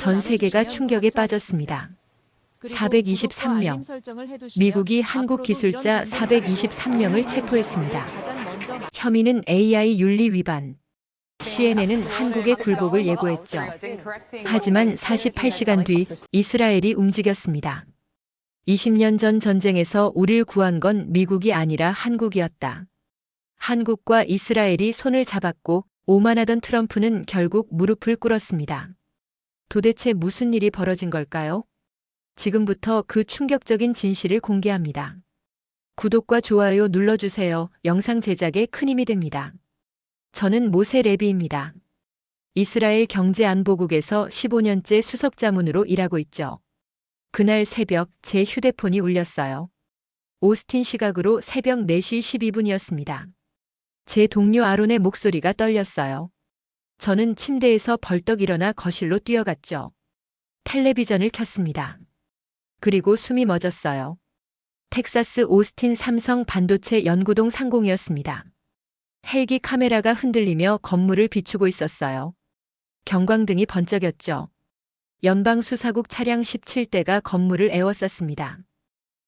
전 세계가 충격에 빠졌습니다. 423명. 미국이 한국 기술자 423명을 체포했습니다. 혐의는 AI 윤리 위반. CNN은 한국의 굴복을 예고했죠. 하지만 48시간 뒤 이스라엘이 움직였습니다. 20년 전 전쟁에서 우릴 구한 건 미국이 아니라 한국이었다. 한국과 이스라엘이 손을 잡았고 오만하던 트럼프는 결국 무릎을 꿇었습니다. 도대체 무슨 일이 벌어진 걸까요? 지금부터 그 충격적인 진실을 공개합니다. 구독과 좋아요 눌러주세요. 영상 제작에 큰 힘이 됩니다. 저는 모세 레비입니다. 이스라엘 경제안보국에서 15년째 수석자문으로 일하고 있죠. 그날 새벽 제 휴대폰이 울렸어요. 오스틴 시각으로 새벽 4시 12분이었습니다. 제 동료 아론의 목소리가 떨렸어요. 저는 침대에서 벌떡 일어나 거실로 뛰어갔죠. 텔레비전을 켰습니다. 그리고 숨이 멎었어요. 텍사스 오스틴 삼성 반도체 연구동 상공이었습니다. 헬기 카메라가 흔들리며 건물을 비추고 있었어요. 경광등이 번쩍였죠. 연방수사국 차량 17대가 건물을 에워쌌습니다.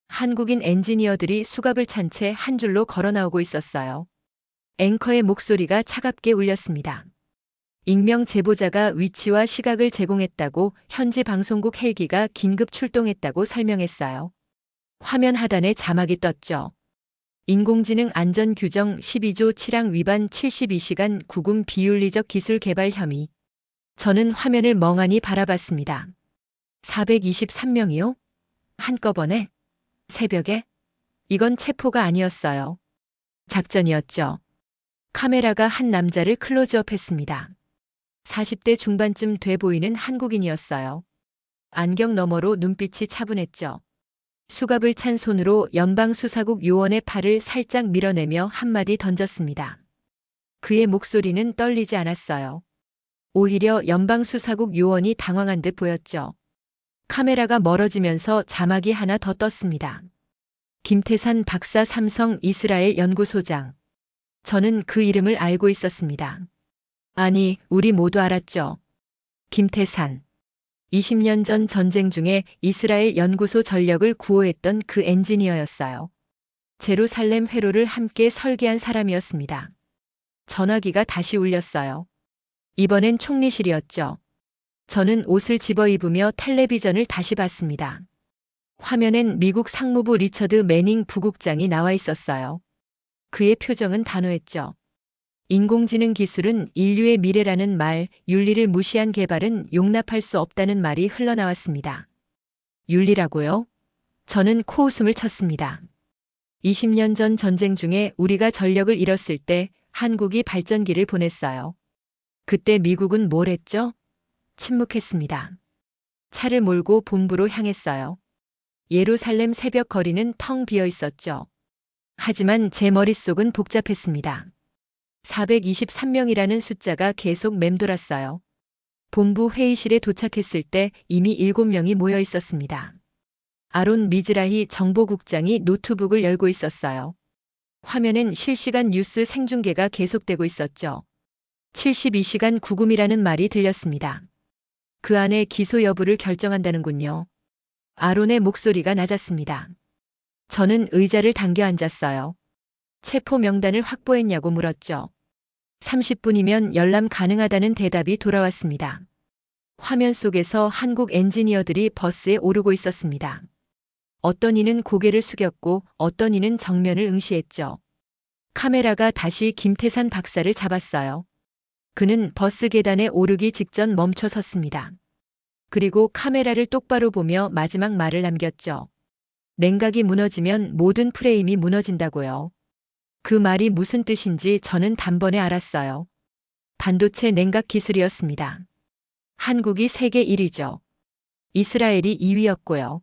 한국인 엔지니어들이 수갑을 찬 채 한 줄로 걸어 나오고 있었어요. 앵커의 목소리가 차갑게 울렸습니다. 익명 제보자가 위치와 시각을 제공했다고 현지 방송국 헬기가 긴급 출동했다고 설명했어요. 화면 하단에 자막이 떴죠. 인공지능 안전규정 12조 7항 위반 72시간 구금 비윤리적 기술 개발 혐의. 저는 화면을 멍하니 바라봤습니다. 423명이요? 한꺼번에? 새벽에? 이건 체포가 아니었어요. 작전이었죠. 카메라가 한 남자를 클로즈업했습니다. 40대 중반쯤 돼 보이는 한국인이었어요. 안경 너머로 눈빛이 차분했죠. 수갑을 찬 손으로 연방수사국 요원의 팔을 살짝 밀어내며 한마디 던졌습니다. 그의 목소리는 떨리지 않았어요. 오히려 연방수사국 요원이 당황한 듯 보였죠. 카메라가 멀어지면서 자막이 하나 더 떴습니다. 김태산 박사 삼성 이스라엘 연구소장. 저는 그 이름을 알고 있었습니다. 아니, 우리 모두 알았죠. 김태산. 20년 전 전쟁 중에 이스라엘 연구소 전력을 구호했던 그 엔지니어였어요. 제루살렘 회로를 함께 설계한 사람이었습니다. 전화기가 다시 울렸어요. 이번엔 총리실이었죠. 저는 옷을 집어입으며 텔레비전을 다시 봤습니다. 화면엔 미국 상무부 리처드 매닝 부국장이 나와 있었어요. 그의 표정은 단호했죠. 인공지능 기술은 인류의 미래라는 말, 윤리를 무시한 개발은 용납할 수 없다는 말이 흘러나왔습니다. 윤리라고요? 저는 코웃음을 쳤습니다. 20년 전 전쟁 중에 우리가 전력을 잃었을 때 한국이 발전기를 보냈어요. 그때 미국은 뭘 했죠? 침묵했습니다. 차를 몰고 본부로 향했어요. 예루살렘 새벽 거리는 텅 비어 있었죠. 하지만 제 머릿속은 복잡했습니다. 423명이라는 숫자가 계속 맴돌았어요. 본부 회의실에 도착했을 때 이미 7명이 모여 있었습니다. 아론 미즈라히 정보국장이 노트북을 열고 있었어요. 화면엔 실시간 뉴스 생중계가 계속되고 있었죠. 72시간 구금이라는 말이 들렸습니다. 그 안에 기소 여부를 결정한다는군요. 아론의 목소리가 낮았습니다. 저는 의자를 당겨 앉았어요. 체포 명단을 확보했냐고 물었죠. 30분이면 열람 가능하다는 대답이 돌아왔습니다. 화면 속에서 한국 엔지니어들이 버스에 오르고 있었습니다. 어떤 이는 고개를 숙였고 어떤 이는 정면을 응시했죠. 카메라가 다시 김태산 박사를 잡았어요. 그는 버스 계단에 오르기 직전 멈춰 섰습니다. 그리고 카메라를 똑바로 보며 마지막 말을 남겼죠. 냉각이 무너지면 모든 프레임이 무너진다고요. 그 말이 무슨 뜻인지 저는 단번에 알았어요. 반도체 냉각 기술이었습니다. 한국이 세계 1위죠. 이스라엘이 2위였고요.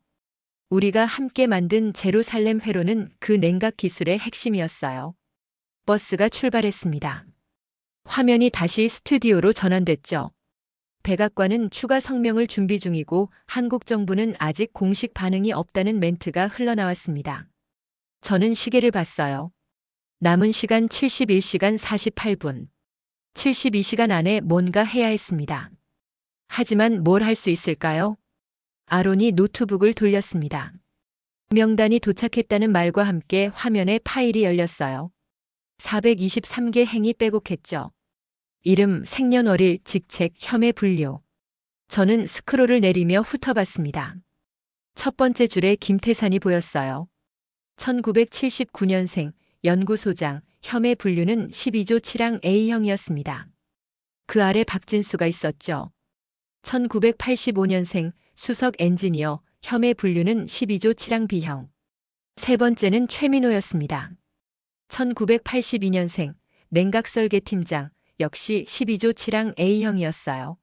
우리가 함께 만든 제루살렘 회로는 그 냉각 기술의 핵심이었어요. 버스가 출발했습니다. 화면이 다시 스튜디오로 전환됐죠. 백악관은 추가 성명을 준비 중이고 한국 정부는 아직 공식 반응이 없다는 멘트가 흘러나왔습니다. 저는 시계를 봤어요. 남은 시간 71시간 48분. 72시간 안에 뭔가 해야 했습니다. 하지만 뭘 할 수 있을까요? 아론이 노트북을 돌렸습니다. 명단이 도착했다는 말과 함께 화면에 파일이 열렸어요. 423개 행이 빼곡했죠. 이름, 생년월일, 직책, 혐의 분류. 저는 스크롤을 내리며 훑어봤습니다. 첫 번째 줄에 김태산이 보였어요. 1979년생, 연구소장, 혐의 분류는 12조 7항 A형이었습니다. 그 아래 박진수가 있었죠. 1985년생, 수석 엔지니어, 혐의 분류는 12조 7항 B형. 세 번째는 최민호였습니다. 1982년생, 냉각설계팀장, 역시 12조 7항 A형이었어요.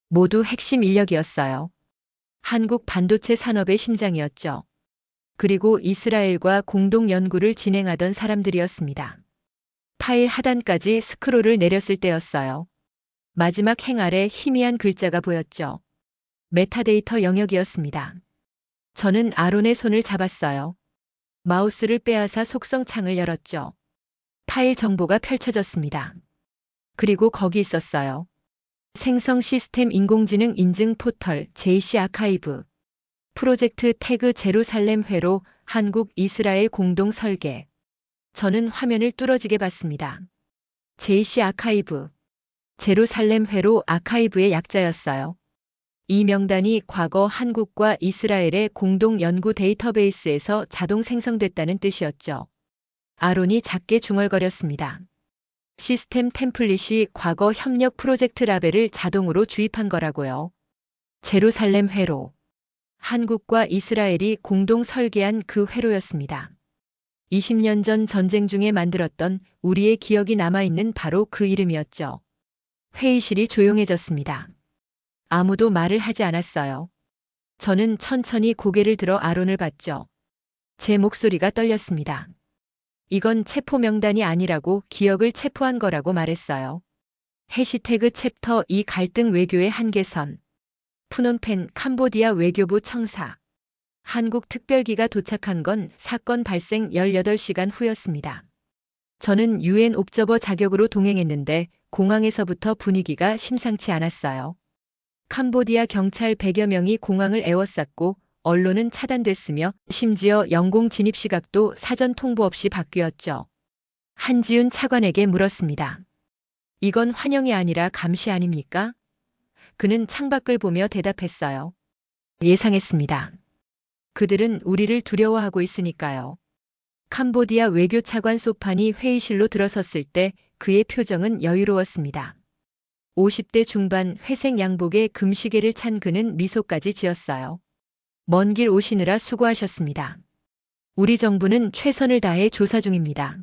모두 핵심 인력이었어요. 한국 반도체 산업의 심장이었죠. 그리고 이스라엘과 공동 연구를 진행하던 사람들이었습니다. 파일 하단까지 스크롤을 내렸을 때였어요. 마지막 행 아래 희미한 글자가 보였죠. 메타데이터 영역이었습니다. 저는 아론의 손을 잡았어요. 마우스를 빼앗아 속성 창을 열었죠. 파일 정보가 펼쳐졌습니다. 그리고 거기 있었어요. 생성 시스템 인공지능 인증 포털 JC 아카이브. 프로젝트 태그 제루살렘 회로 한국 이스라엘 공동 설계. 저는 화면을 뚫어지게 봤습니다. JC 아카이브. 제루살렘 회로 아카이브의 약자였어요. 이 명단이 과거 한국과 이스라엘의 공동 연구 데이터베이스에서 자동 생성됐다는 뜻이었죠. 아론이 작게 중얼거렸습니다. 시스템 템플릿이 과거 협력 프로젝트 라벨을 자동으로 주입한 거라고요. 제루살렘 회로. 한국과 이스라엘이 공동 설계한 그 회로였습니다. 20년 전 전쟁 중에 만들었던 우리의 기억이 남아있는 바로 그 이름이었죠. 회의실이 조용해졌습니다. 아무도 말을 하지 않았어요. 저는 천천히 고개를 들어 아론을 봤죠. 제 목소리가 떨렸습니다. 이건 체포 명단이 아니라고 기억을 체포한 거라고 말했어요. 해시태그 챕터 2 갈등 외교의 한계선. 푸놈펜 캄보디아 외교부 청사. 한국 특별기가 도착한 건 사건 발생 18시간 후였습니다. 저는 UN 옵저버 자격으로 동행했는데 공항에서부터 분위기가 심상치 않았어요. 캄보디아 경찰 100여 명이 공항을 에워쌌고 언론은 차단됐으며 심지어 영공 진입 시각도 사전 통보 없이 바뀌었죠. 한지훈 차관에게 물었습니다. 이건 환영이 아니라 감시 아닙니까? 그는 창밖을 보며 대답했어요. 예상했습니다. 그들은 우리를 두려워하고 있으니까요. 캄보디아 외교차관 소판이 회의실로 들어섰을 때 그의 표정은 여유로웠습니다. 50대 중반 회색 양복에 금시계를 찬 그는 미소까지 지었어요. 먼 길 오시느라 수고하셨습니다. 우리 정부는 최선을 다해 조사 중입니다.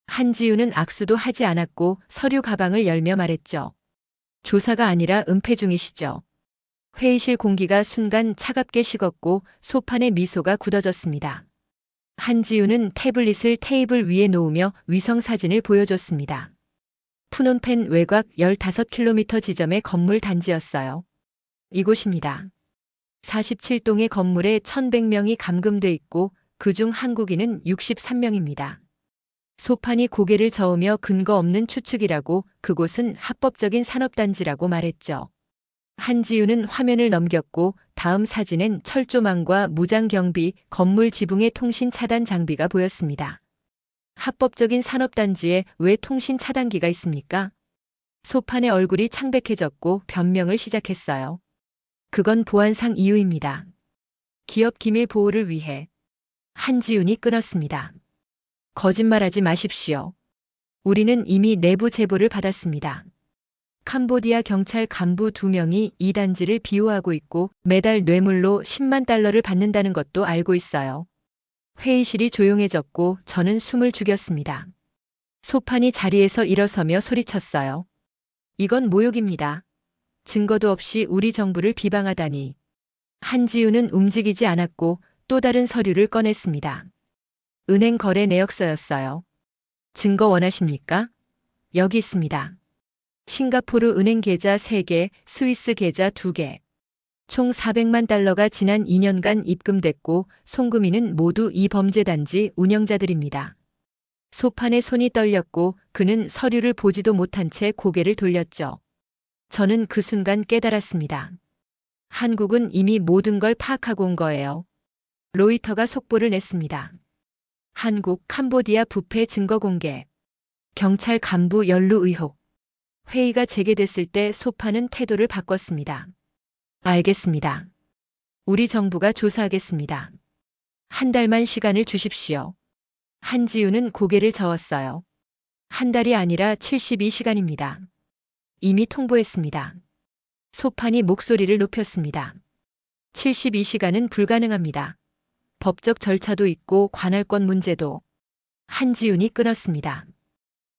한지우는 악수도 하지 않았고 서류 가방을 열며 말했죠. 조사가 아니라 은폐 중이시죠. 회의실 공기가 순간 차갑게 식었고 소판의 미소가 굳어졌습니다. 한지우는 태블릿을 테이블 위에 놓으며 위성사진을 보여줬습니다. 푸놈펜 외곽 15km 지점의 건물 단지였어요. 이곳입니다. 47동의 건물에 1100명이 감금돼 있고 그중 한국인은 63명입니다. 소판이 고개를 저으며 근거 없는 추측이라고 그곳은 합법적인 산업단지라고 말했죠. 한지우는 화면을 넘겼고 다음 사진엔 철조망과 무장경비, 건물 지붕의 통신 차단 장비가 보였습니다. 합법적인 산업단지에 왜 통신 차단기가 있습니까? 소판의 얼굴이 창백해졌고 변명을 시작했어요. 그건 보안상 이유입니다. 기업 기밀 보호를 위해. 한지훈이 끊었습니다. 거짓말하지 마십시오. 우리는 이미 내부 제보를 받았습니다. 캄보디아 경찰 간부 2명이 이 단지를 비호하고 있고 매달 뇌물로 10만 달러를 받는다는 것도 알고 있어요. 회의실이 조용해졌고 저는 숨을 죽였습니다. 소판이 자리에서 일어서며 소리쳤어요. 이건 모욕입니다. 증거도 없이 우리 정부를 비방하다니. 한지우는 움직이지 않았고 또 다른 서류를 꺼냈습니다. 은행 거래 내역서였어요. 증거 원하십니까? 여기 있습니다. 싱가포르 은행 계좌 3개, 스위스 계좌 2개. 총 400만 달러가 지난 2년간 입금됐고 송금인은 모두 이 범죄단지 운영자들입니다. 소판의 손이 떨렸고 그는 서류를 보지도 못한 채 고개를 돌렸죠. 저는 그 순간 깨달았습니다. 한국은 이미 모든 걸 파악하고 온 거예요. 로이터가 속보를 냈습니다. 한국 캄보디아 부패 증거 공개. 경찰 간부 연루 의혹. 회의가 재개됐을 때 소파는 태도를 바꿨습니다. 알겠습니다. 우리 정부가 조사하겠습니다. 한 달만 시간을 주십시오. 한지우는 고개를 저었어요. 한 달이 아니라 72시간입니다. 이미 통보했습니다. 소판이 목소리를 높였습니다. 72시간은 불가능합니다. 법적 절차도 있고 관할권 문제도. 한지훈이 끊었습니다.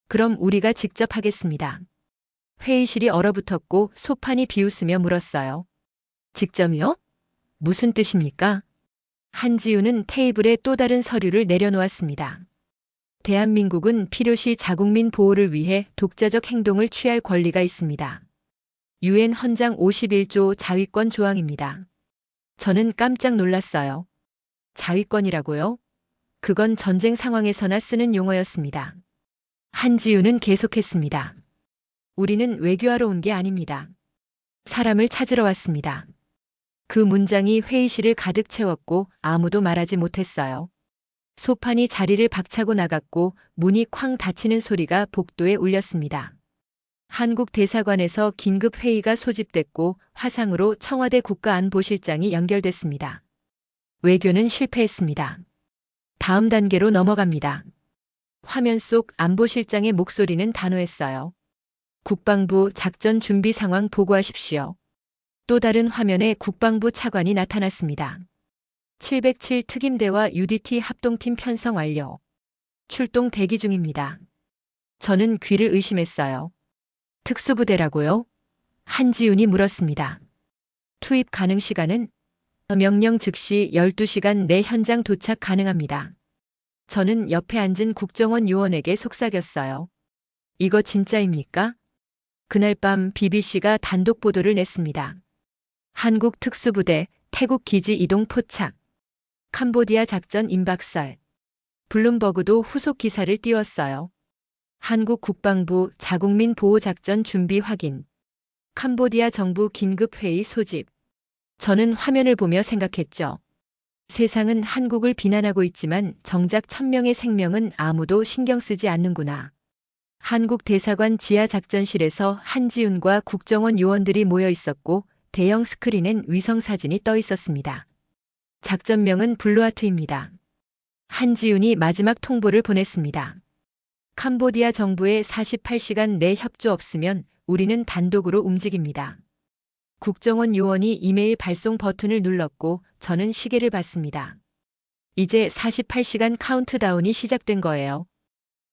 그럼 우리가 직접 하겠습니다. 회의실이 얼어붙었고 소판이 비웃으며 물었어요. 직접이요? 무슨 뜻입니까? 한지훈은 테이블에 또 다른 서류를 내려놓았습니다. 대한민국은 필요시 자국민 보호를 위해 독자적 행동을 취할 권리가 있습니다. 유엔 헌장 51조 자위권 조항입니다. 저는 깜짝 놀랐어요. 자위권이라고요? 그건 전쟁 상황에서나 쓰는 용어였습니다. 한지훈은 계속했습니다. 우리는 외교하러 온 게 아닙니다. 사람을 찾으러 왔습니다. 그 문장이 회의실을 가득 채웠고 아무도 말하지 못했어요. 소판이 자리를 박차고 나갔고 문이 쾅 닫히는 소리가 복도에 울렸습니다. 한국 대사관에서 긴급 회의가 소집됐고 화상으로 청와대 국가안보실장이 연결됐습니다. 외교는 실패했습니다. 다음 단계로 넘어갑니다. 화면 속 안보실장의 목소리는 단호했어요. 국방부 작전 준비 상황 보고하십시오. 또 다른 화면에 국방부 차관이 나타났습니다. 707 특임대와 UDT 합동팀 편성 완료. 출동 대기 중입니다. 저는 귀를 의심했어요. 특수부대라고요? 한지훈이 물었습니다. 투입 가능 시간은? 명령 즉시 12시간 내 현장 도착 가능합니다. 저는 옆에 앉은 국정원 요원에게 속삭였어요. 이거 진짜입니까? 그날 밤 BBC가 단독 보도를 냈습니다. 한국 특수부대 태국 기지 이동 포착. 캄보디아 작전 임박설. 블룸버그도 후속 기사를 띄웠어요. 한국 국방부 자국민 보호작전 준비 확인. 캄보디아 정부 긴급회의 소집. 저는 화면을 보며 생각했죠. 세상은 한국을 비난하고 있지만 정작 1000명의 생명은 아무도 신경 쓰지 않는구나. 한국 대사관 지하 작전실에서 한지훈과 국정원 요원들이 모여 있었고 대형 스크린엔 위성 사진이 떠 있었습니다. 작전명은 블루하트입니다. 한지훈이 마지막 통보를 보냈습니다. 캄보디아 정부의 48시간 내 협조 없으면 우리는 단독으로 움직입니다. 국정원 요원이 이메일 발송 버튼을 눌렀고 저는 시계를 봤습니다. 이제 48시간 카운트다운이 시작된 거예요.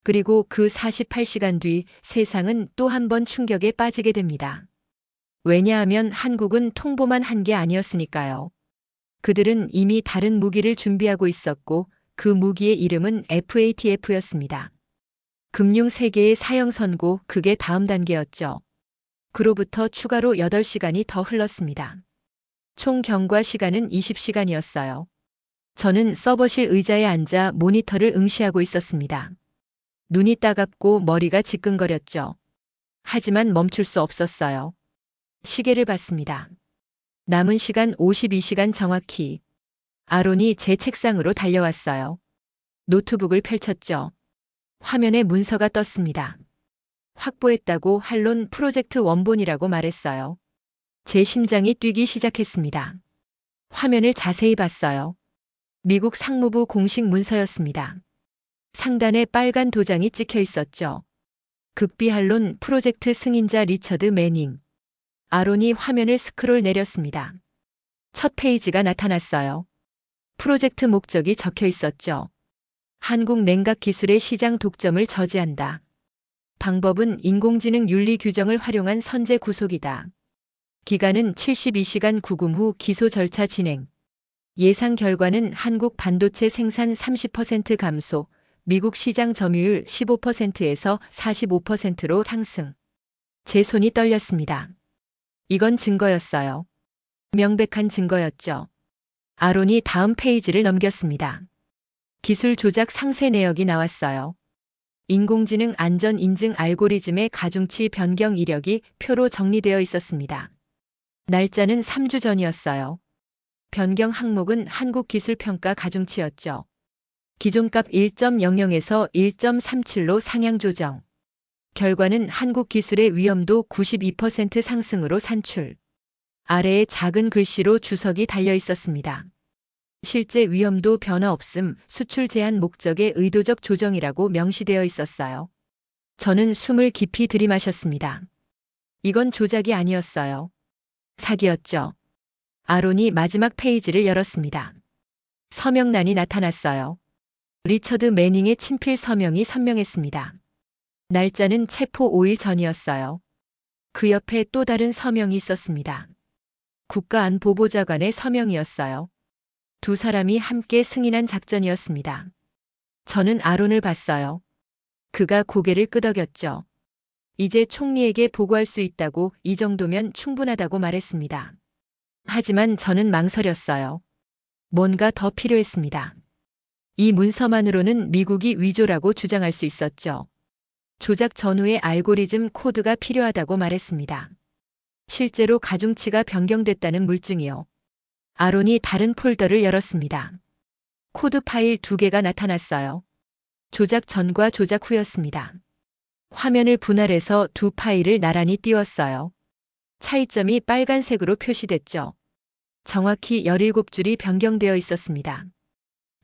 그리고 그 48시간 뒤 세상은 또 한 번 충격에 빠지게 됩니다. 왜냐하면 한국은 통보만 한 게 아니었으니까요. 그들은 이미 다른 무기를 준비하고 있었고 그 무기의 이름은 FATF였습니다. 금융 세계의 사형 선고, 그게 다음 단계였죠. 그로부터 추가로 8시간이 더 흘렀습니다. 총 경과 시간은 20시간이었어요. 저는 서버실 의자에 앉아 모니터를 응시하고 있었습니다. 눈이 따갑고 머리가 지끈거렸죠. 하지만 멈출 수 없었어요. 시계를 봤습니다. 남은 시간 52시간 정확히. 아론이 제 책상으로 달려왔어요. 노트북을 펼쳤죠. 화면에 문서가 떴습니다. 확보했다고 한론 프로젝트 원본이라고 말했어요. 제 심장이 뛰기 시작했습니다. 화면을 자세히 봤어요. 미국 상무부 공식 문서였습니다. 상단에 빨간 도장이 찍혀 있었죠. 극비 한론 프로젝트 승인자 리처드 매닝. 아론이 화면을 스크롤 내렸습니다. 첫 페이지가 나타났어요. 프로젝트 목적이 적혀 있었죠. 한국 냉각 기술의 시장 독점을 저지한다. 방법은 인공지능 윤리 규정을 활용한 선제 구속이다. 기간은 72시간 구금 후 기소 절차 진행. 예상 결과는 한국 반도체 생산 30% 감소, 미국 시장 점유율 15%에서 45%로 상승. 제 손이 떨렸습니다. 이건 증거였어요. 명백한 증거였죠. 아론이 다음 페이지를 넘겼습니다. 기술 조작 상세 내역이 나왔어요. 인공지능 안전 인증 알고리즘의 가중치 변경 이력이 표로 정리되어 있었습니다. 날짜는 3주 전이었어요. 변경 항목은 한국기술평가 가중치였죠. 기존값 1.00에서 1.37로 상향 조정. 결과는 한국기술의 위험도 92% 상승으로 산출. 아래에 작은 글씨로 주석이 달려 있었습니다. 실제 위험도 변화 없음, 수출 제한 목적의 의도적 조정이라고 명시되어 있었어요. 저는 숨을 깊이 들이마셨습니다. 이건 조작이 아니었어요. 사기였죠. 아론이 마지막 페이지를 열었습니다. 서명란이 나타났어요. 리처드 매닝의 친필 서명이 선명했습니다. 날짜는 체포 5일 전이었어요. 그 옆에 또 다른 서명이 있었습니다. 국가안보보좌관의 서명이었어요. 두 사람이 함께 승인한 작전이었습니다. 저는 아론을 봤어요. 그가 고개를 끄덕였죠. 이제 총리에게 보고할 수 있다고, 이 정도면 충분하다고 말했습니다. 하지만 저는 망설였어요. 뭔가 더 필요했습니다. 이 문서만으로는 미국이 위조라고 주장할 수 있었죠. 조작 전후의 알고리즘 코드가 필요하다고 말했습니다. 실제로 가중치가 변경됐다는 물증이요. 아론이 다른 폴더를 열었습니다. 코드 파일 2개가 나타났어요. 조작 전과 조작 후였습니다. 화면을 분할해서 두 파일을 나란히 띄웠어요. 차이점이 빨간색으로 표시됐죠. 정확히 17줄이 변경되어 있었습니다.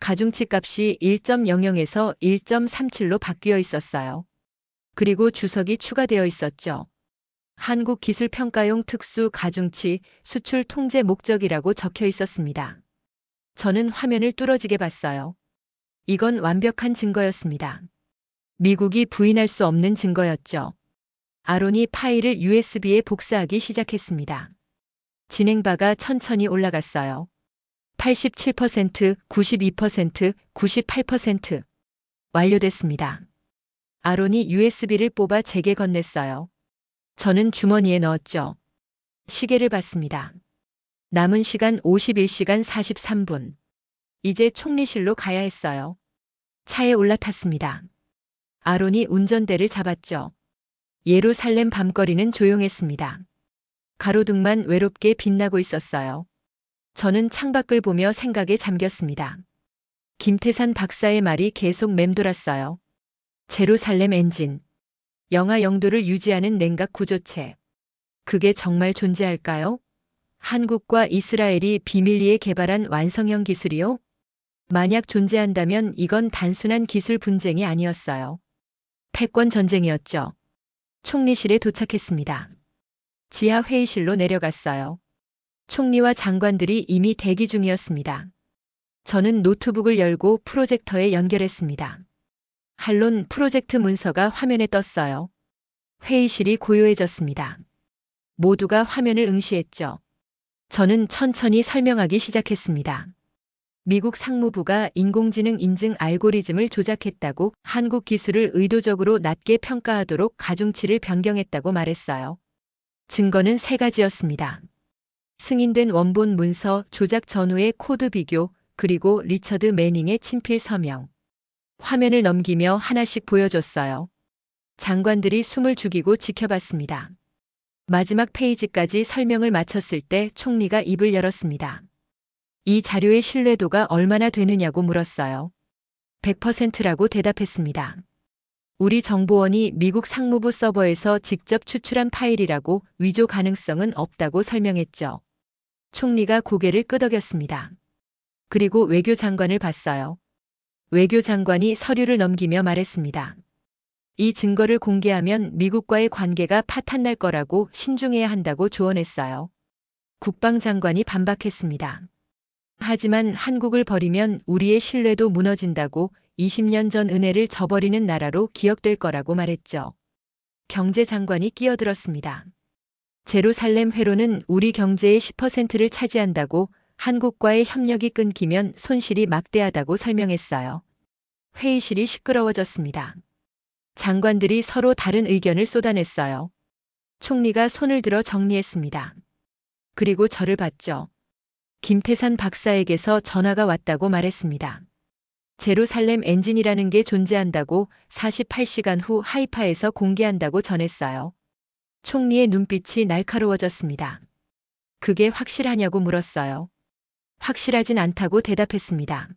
가중치 값이 1.00에서 1.37로 바뀌어 있었어요. 그리고 주석이 추가되어 있었죠. 한국기술평가용 특수 가중치 수출 통제 목적이라고 적혀 있었습니다. 저는 화면을 뚫어지게 봤어요. 이건 완벽한 증거였습니다. 미국이 부인할 수 없는 증거였죠. 아론이 파일을 USB에 복사하기 시작했습니다. 진행바가 천천히 올라갔어요. 87%, 92%, 98%. 완료됐습니다. 아론이 USB를 뽑아 제게 건넸어요. 저는 주머니에 넣었죠. 시계를 봤습니다. 남은 시간 51시간 43분. 이제 총리실로 가야 했어요. 차에 올라탔습니다. 아론이 운전대를 잡았죠. 예루살렘 밤거리는 조용했습니다. 가로등만 외롭게 빛나고 있었어요. 저는 창밖을 보며 생각에 잠겼습니다. 김태산 박사의 말이 계속 맴돌았어요. 제루살렘 엔진. 영하 0도를 유지하는 냉각 구조체. 그게 정말 존재할까요? 한국과 이스라엘이 비밀리에 개발한 완성형 기술이요? 만약 존재한다면 이건 단순한 기술 분쟁이 아니었어요. 패권 전쟁이었죠. 총리실에 도착했습니다. 지하 회의실로 내려갔어요. 총리와 장관들이 이미 대기 중이었습니다. 저는 노트북을 열고 프로젝터에 연결했습니다. 한론 프로젝트 문서가 화면에 떴어요. 회의실이 고요해졌습니다. 모두가 화면을 응시했죠. 저는 천천히 설명하기 시작했습니다. 미국 상무부가 인공지능 인증 알고리즘을 조작했다고, 한국 기술을 의도적으로 낮게 평가하도록 가중치를 변경했다고 말했어요. 증거는 3가지였습니다. 승인된 원본 문서, 조작 전후의 코드 비교, 그리고 리처드 매닝의 친필 서명. 화면을 넘기며 하나씩 보여줬어요. 장관들이 숨을 죽이고 지켜봤습니다. 마지막 페이지까지 설명을 마쳤을 때 총리가 입을 열었습니다. 이 자료의 신뢰도가 얼마나 되느냐고 물었어요. 100%라고 대답했습니다. 우리 정보원이 미국 상무부 서버에서 직접 추출한 파일이라고, 위조 가능성은 없다고 설명했죠. 총리가 고개를 끄덕였습니다. 그리고 외교장관을 봤어요. 외교장관이 서류를 넘기며 말했습니다. 이 증거를 공개하면 미국과의 관계가 파탄날 거라고, 신중해야 한다고 조언했어요. 국방장관이 반박했습니다. 하지만 한국을 버리면 우리의 신뢰도 무너진다고, 20년 전 은혜를 저버리는 나라로 기억될 거라고 말했죠. 경제장관이 끼어들었습니다. 제루살렘 회로는 우리 경제의 10%를 차지한다고, 한국과의 협력이 끊기면 손실이 막대하다고 설명했어요. 회의실이 시끄러워졌습니다. 장관들이 서로 다른 의견을 쏟아냈어요. 총리가 손을 들어 정리했습니다. 그리고 저를 봤죠. 김태산 박사에게서 전화가 왔다고 말했습니다. 제루살렘 엔진이라는 게 존재한다고 48시간 후 하이파에서 공개한다고 전했어요. 총리의 눈빛이 날카로워졌습니다. 그게 확실하냐고 물었어요. 확실하진 않다고 대답했습니다.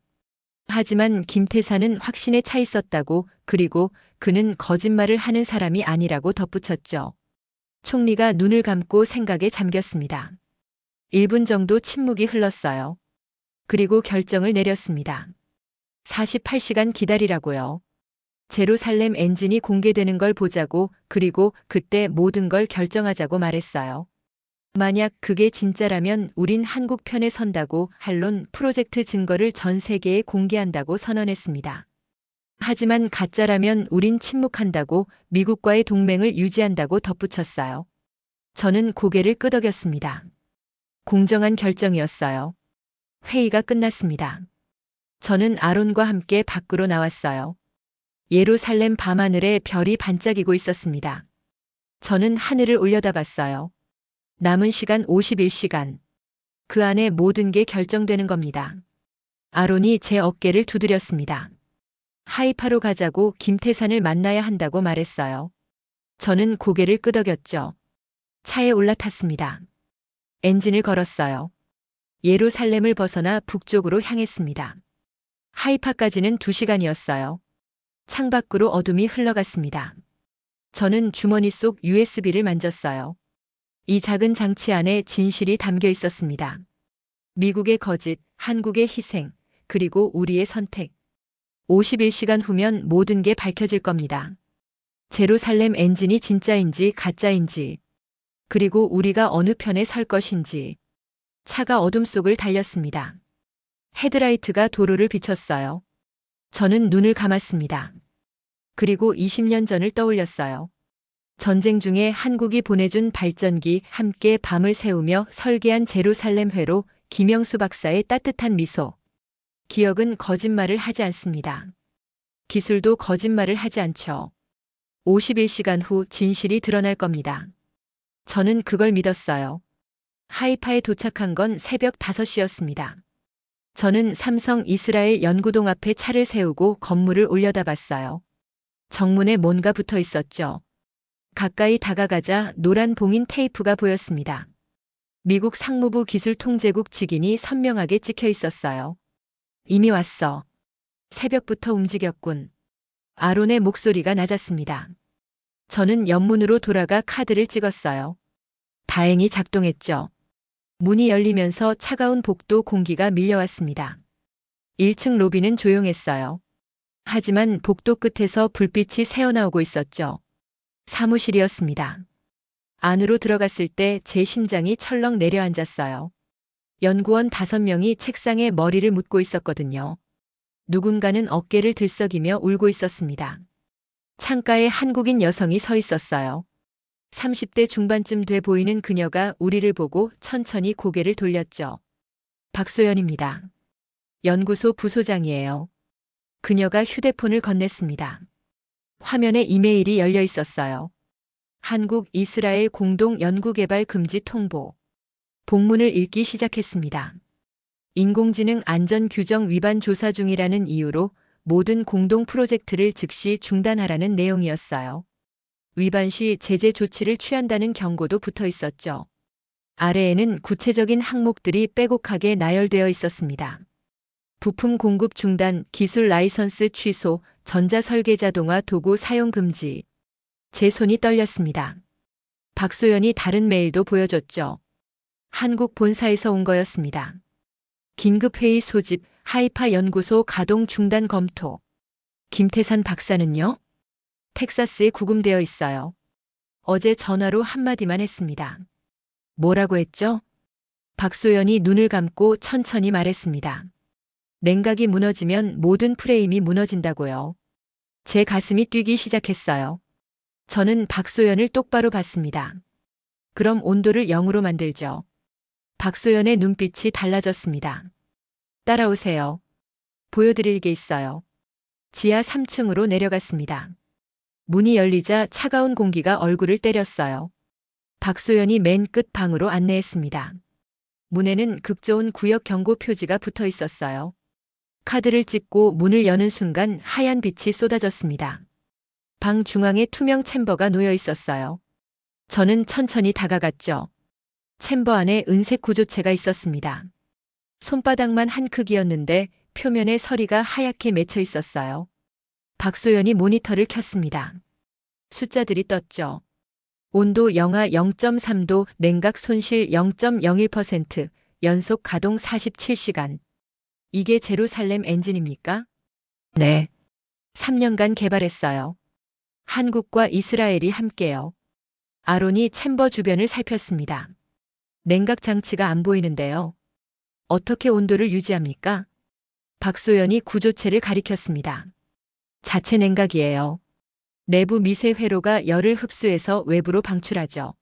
하지만 김태사는 확신에 차 있었다고, 그리고 그는 거짓말을 하는 사람이 아니라고 덧붙였죠. 총리가 눈을 감고 생각에 잠겼습니다. 1분 정도 침묵이 흘렀어요. 그리고 결정을 내렸습니다. 48시간 기다리라고요. 제루살렘 엔진이 공개되는 걸 보자고, 그리고 그때 모든 걸 결정하자고 말했어요. 만약 그게 진짜라면 우린 한국 편에 선다고, 한론 프로젝트 증거를 전 세계에 공개한다고 선언했습니다. 하지만 가짜라면 우린 침묵한다고, 미국과의 동맹을 유지한다고 덧붙였어요. 저는 고개를 끄덕였습니다. 공정한 결정이었어요. 회의가 끝났습니다. 저는 아론과 함께 밖으로 나왔어요. 예루살렘 밤하늘에 별이 반짝이고 있었습니다. 저는 하늘을 올려다봤어요. 남은 시간 51시간. 그 안에 모든 게 결정되는 겁니다. 아론이 제 어깨를 두드렸습니다. 하이파로 가자고, 김태산을 만나야 한다고 말했어요. 저는 고개를 끄덕였죠. 차에 올라탔습니다. 엔진을 걸었어요. 예루살렘을 벗어나 북쪽으로 향했습니다. 하이파까지는 2시간이었어요. 창밖으로 어둠이 흘러갔습니다. 저는 주머니 속 USB를 만졌어요. 이 작은 장치 안에 진실이 담겨 있었습니다. 미국의 거짓, 한국의 희생, 그리고 우리의 선택. 51시간 후면 모든 게 밝혀질 겁니다. 제루살렘 엔진이 진짜인지 가짜인지, 그리고 우리가 어느 편에 설 것인지. 차가 어둠 속을 달렸습니다. 헤드라이트가 도로를 비췄어요. 저는 눈을 감았습니다. 그리고 20년 전을 떠올렸어요. 전쟁 중에 한국이 보내준 발전기, 함께 밤을 새우며 설계한 제루살렘 회로, 김영수 박사의 따뜻한 미소. 기억은 거짓말을 하지 않습니다. 기술도 거짓말을 하지 않죠. 51시간 후 진실이 드러날 겁니다. 저는 그걸 믿었어요. 하이파에 도착한 건 새벽 5시였습니다. 저는 삼성 이스라엘 연구동 앞에 차를 세우고 건물을 올려다봤어요. 정문에 뭔가 붙어 있었죠. 가까이 다가가자 노란 봉인 테이프가 보였습니다. 미국 상무부 기술통제국 직인이 선명하게 찍혀 있었어요. 이미 왔어. 새벽부터 움직였군. 아론의 목소리가 낮았습니다. 저는 옆문으로 돌아가 카드를 찍었어요. 다행히 작동했죠. 문이 열리면서 차가운 복도 공기가 밀려왔습니다. 1층 로비는 조용했어요. 하지만 복도 끝에서 불빛이 새어나오고 있었죠. 사무실이었습니다. 안으로 들어갔을 때 제 심장이 철렁 내려앉았어요. 연구원 5명이 책상에 머리를 묻고 있었거든요. 누군가는 어깨를 들썩이며 울고 있었습니다. 창가에 한국인 여성이 서 있었어요. 30대 중반쯤 돼 보이는 그녀가 우리를 보고 천천히 고개를 돌렸죠. 박소연입니다. 연구소 부소장이에요. 그녀가 휴대폰을 건넸습니다. 화면에 이메일이 열려 있었어요. 한국 이스라엘 공동 연구개발 금지 통보. 본문을 읽기 시작했습니다. 인공지능 안전 규정 위반 조사 중이라는 이유로 모든 공동 프로젝트를 즉시 중단하라는 내용이었어요. 위반 시 제재 조치를 취한다는 경고도 붙어 있었죠. 아래에는 구체적인 항목들이 빼곡하게 나열되어 있었습니다. 부품 공급 중단, 기술 라이선스 취소, 전자설계 자동화 도구 사용 금지. 제 손이 떨렸습니다. 박소연이 다른 메일도 보여줬죠. 한국 본사에서 온 거였습니다. 긴급회의 소집, 하이파 연구소 가동 중단 검토. 김태산 박사는요? 텍사스에 구금되어 있어요. 어제 전화로 한마디만 했습니다. 뭐라고 했죠? 박소연이 눈을 감고 천천히 말했습니다. 냉각이 무너지면 모든 프레임이 무너진다고요. 제 가슴이 뛰기 시작했어요. 저는 박소연을 똑바로 봤습니다. 그럼 온도를 0으로 만들죠. 박소연의 눈빛이 달라졌습니다. 따라오세요. 보여드릴 게 있어요. 지하 3층으로 내려갔습니다. 문이 열리자 차가운 공기가 얼굴을 때렸어요. 박소연이 맨 끝 방으로 안내했습니다. 문에는 극저온 구역 경고 표지가 붙어 있었어요. 카드를 찍고 문을 여는 순간 하얀 빛이 쏟아졌습니다. 방 중앙에 투명 챔버가 놓여 있었어요. 저는 천천히 다가갔죠. 챔버 안에 은색 구조체가 있었습니다. 손바닥만 한 크기였는데 표면에 서리가 하얗게 맺혀 있었어요. 박소연이 모니터를 켰습니다. 숫자들이 떴죠. 온도 영하 0.3도, 냉각 손실 0.01%, 연속 가동 47시간. 이게 제루살렘 엔진입니까? 네. 3년간 개발했어요. 한국과 이스라엘이 함께요. 아론이 챔버 주변을 살폈습니다. 냉각 장치가 안 보이는데요. 어떻게 온도를 유지합니까? 박소연이 구조체를 가리켰습니다. 자체 냉각이에요. 내부 미세 회로가 열을 흡수해서 외부로 방출하죠.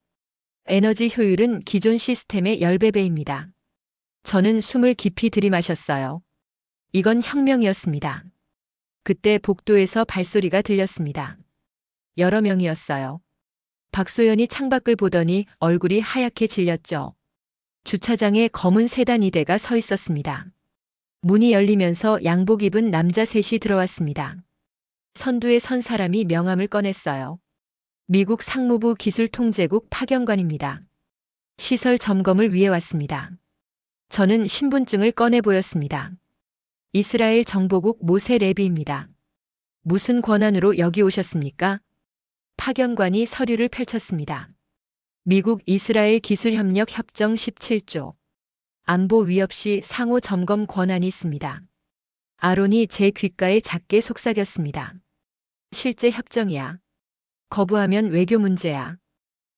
에너지 효율은 기존 시스템의 10배입니다. 저는 숨을 깊이 들이마셨어요. 이건 혁명이었습니다. 그때 복도에서 발소리가 들렸습니다. 여러 명이었어요. 박소연이 창밖을 보더니 얼굴이 하얗게 질렸죠. 주차장에 검은 세단 2대가 서 있었습니다. 문이 열리면서 양복 입은 남자 셋이 들어왔습니다. 선두에 선 사람이 명함을 꺼냈어요. 미국 상무부 기술통제국 파견관입니다. 시설 점검을 위해 왔습니다. 저는 신분증을 꺼내 보였습니다. 이스라엘 정보국 모세 레비입니다. 무슨 권한으로 여기 오셨습니까? 파견관이 서류를 펼쳤습니다. 미국 이스라엘 기술협력 협정 17조. 안보 위협 시 상호 점검 권한이 있습니다. 아론이 제 귓가에 작게 속삭였습니다. 실제 협정이야. 거부하면 외교 문제야.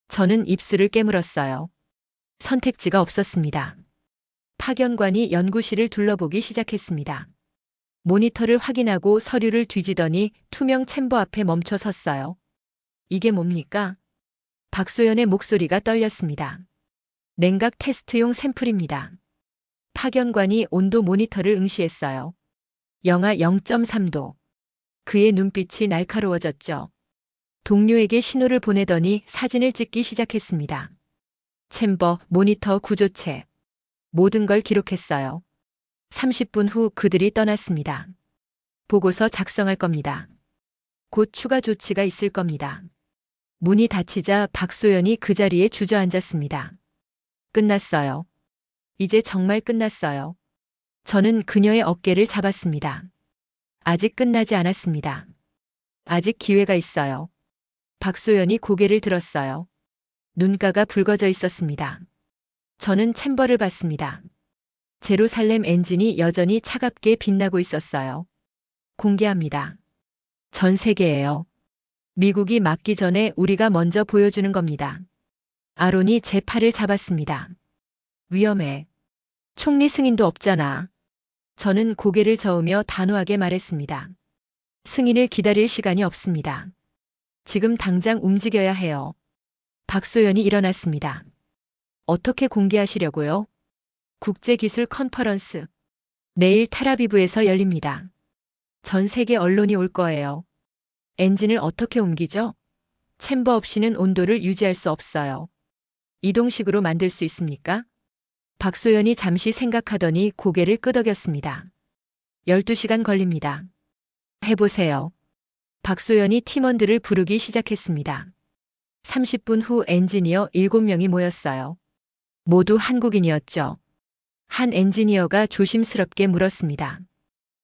저는 입술을 깨물었어요. 선택지가 없었습니다. 파견관이 연구실을 둘러보기 시작했습니다. 모니터를 확인하고 서류를 뒤지더니 투명 챔버 앞에 멈춰 섰어요. 이게 뭡니까? 박소연의 목소리가 떨렸습니다. 냉각 테스트용 샘플입니다. 파견관이 온도 모니터를 응시했어요. 영하 0.3도. 그의 눈빛이 날카로워졌죠. 동료에게 신호를 보내더니 사진을 찍기 시작했습니다. 챔버, 모니터, 구조체. 모든 걸 기록했어요. 30분 후 그들이 떠났습니다. 보고서 작성할 겁니다. 곧 추가 조치가 있을 겁니다. 문이 닫히자 박소연이 그 자리에 주저앉았습니다. 끝났어요. 이제 정말 끝났어요. 저는 그녀의 어깨를 잡았습니다. 아직 끝나지 않았습니다. 아직 기회가 있어요. 박소연이 고개를 들었어요. 눈가가 붉어져 있었습니다. 저는 챔버를 봤습니다. 제루살렘 엔진이 여전히 차갑게 빛나고 있었어요. 공개합니다. 전 세계에요. 미국이 막기 전에 우리가 먼저 보여주는 겁니다. 아론이 제 팔을 잡았습니다. 위험해. 총리 승인도 없잖아. 저는 고개를 저으며 단호하게 말했습니다. 승인을 기다릴 시간이 없습니다. 지금 당장 움직여야 해요. 박소연이 일어났습니다. 어떻게 공개하시려고요? 국제기술 컨퍼런스. 내일 텔아비브에서 열립니다. 전 세계 언론이 올 거예요. 엔진을 어떻게 옮기죠? 챔버 없이는 온도를 유지할 수 없어요. 이동식으로 만들 수 있습니까? 박소연이 잠시 생각하더니 고개를 끄덕였습니다. 12시간 걸립니다. 해보세요. 박소연이 팀원들을 부르기 시작했습니다. 30분 후 엔지니어 7명이 모였어요. 모두 한국인이었죠. 한 엔지니어가 조심스럽게 물었습니다.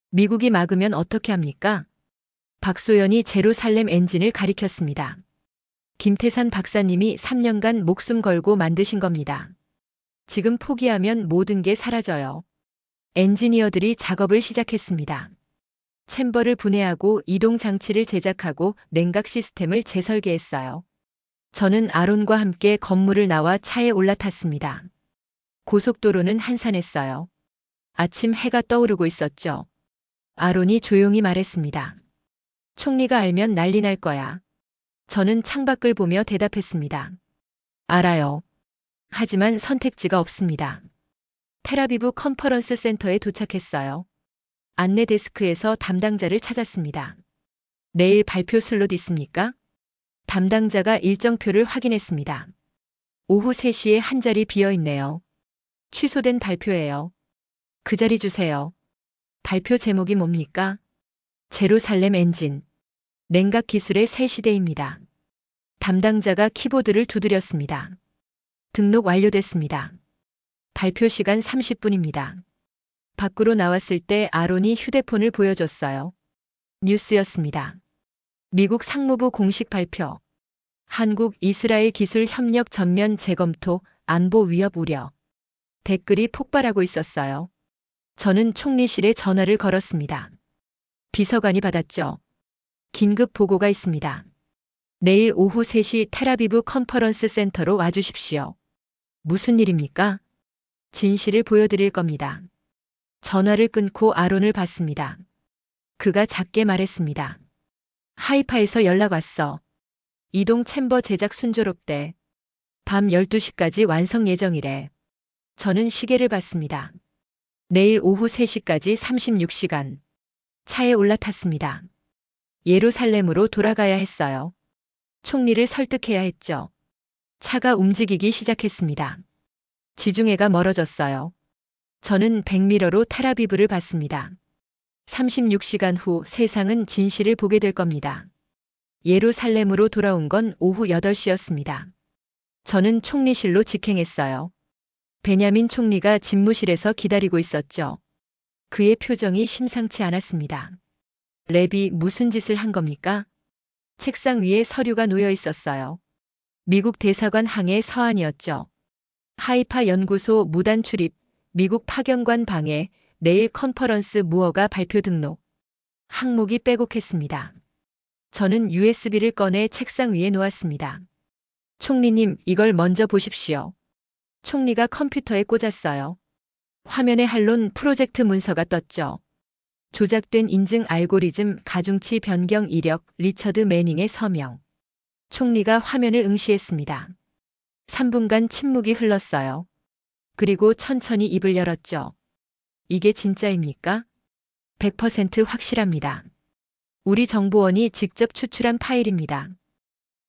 미국이 막으면 어떻게 합니까? 박소연이 제루살렘 엔진을 가리켰습니다. 김태산 박사님이 3년간 목숨 걸고 만드신 겁니다. 지금 포기하면 모든 게 사라져요. 엔지니어들이 작업을 시작했습니다. 챔버를 분해하고 이동 장치를 제작하고 냉각 시스템을 재설계했어요. 저는 아론과 함께 건물을 나와 차에 올라탔습니다. 고속도로는 한산했어요. 아침 해가 떠오르고 있었죠. 아론이 조용히 말했습니다. 총리가 알면 난리 날 거야. 저는 창밖을 보며 대답했습니다. 알아요. 하지만 선택지가 없습니다. 텔아비브 컨퍼런스 센터에 도착했어요. 안내 데스크에서 담당자를 찾았습니다. 내일 발표 슬롯 있습니까? 담당자가 일정표를 확인했습니다. 오후 3시에 한 자리 비어 있네요. 취소된 발표예요. 그 자리 주세요. 발표 제목이 뭡니까? 제루살렘 엔진. 냉각 기술의 새 시대입니다. 담당자가 키보드를 두드렸습니다. 등록 완료됐습니다. 발표 시간 30분입니다. 밖으로 나왔을 때 아론이 휴대폰을 보여줬어요. 뉴스였습니다. 미국 상무부 공식 발표. 한국 이스라엘 기술 협력 전면 재검토, 안보 위협 우려. 댓글이 폭발하고 있었어요. 저는 총리실에 전화를 걸었습니다. 비서관이 받았죠. 긴급 보고가 있습니다. 내일 오후 3시 텔아비브 컨퍼런스 센터로 와주십시오. 무슨 일입니까? 진실을 보여드릴 겁니다. 전화를 끊고 아론을 봤습니다. 그가 작게 말했습니다. 하이파에서 연락 왔어. 이동 챔버 제작 순조롭대. 밤 12시까지 완성 예정이래. 저는 시계를 봤습니다. 내일 오후 3시까지 36시간. 차에 올라탔습니다. 예루살렘으로 돌아가야 했어요. 총리를 설득해야 했죠. 차가 움직이기 시작했습니다. 지중해가 멀어졌어요. 저는 백미러로 텔아비브를 봤습니다. 36시간 후 세상은 진실을 보게 될 겁니다. 예루살렘으로 돌아온 건 오후 8시였습니다. 저는 총리실로 직행했어요. 베냐민 총리가 집무실에서 기다리고 있었죠. 그의 표정이 심상치 않았습니다. 랩이 무슨 짓을 한 겁니까? 책상 위에 서류가 놓여 있었어요. 미국 대사관 항해 서한이었죠. 하이파 연구소 무단 출입, 미국 파견관 방해, 내일 컨퍼런스 무허가 발표 등록. 항목이 빼곡했습니다. 저는 USB를 꺼내 책상 위에 놓았습니다. 총리님, 이걸 먼저 보십시오. 총리가 컴퓨터에 꽂았어요. 화면에 한론 프로젝트 문서가 떴죠. 조작된 인증 알고리즘 가중치 변경 이력 리처드 매닝의 서명. 총리가 화면을 응시했습니다. 3분간 침묵이 흘렀어요. 그리고 천천히 입을 열었죠. 이게 진짜입니까? 100% 확실합니다. 우리 정보원이 직접 추출한 파일입니다.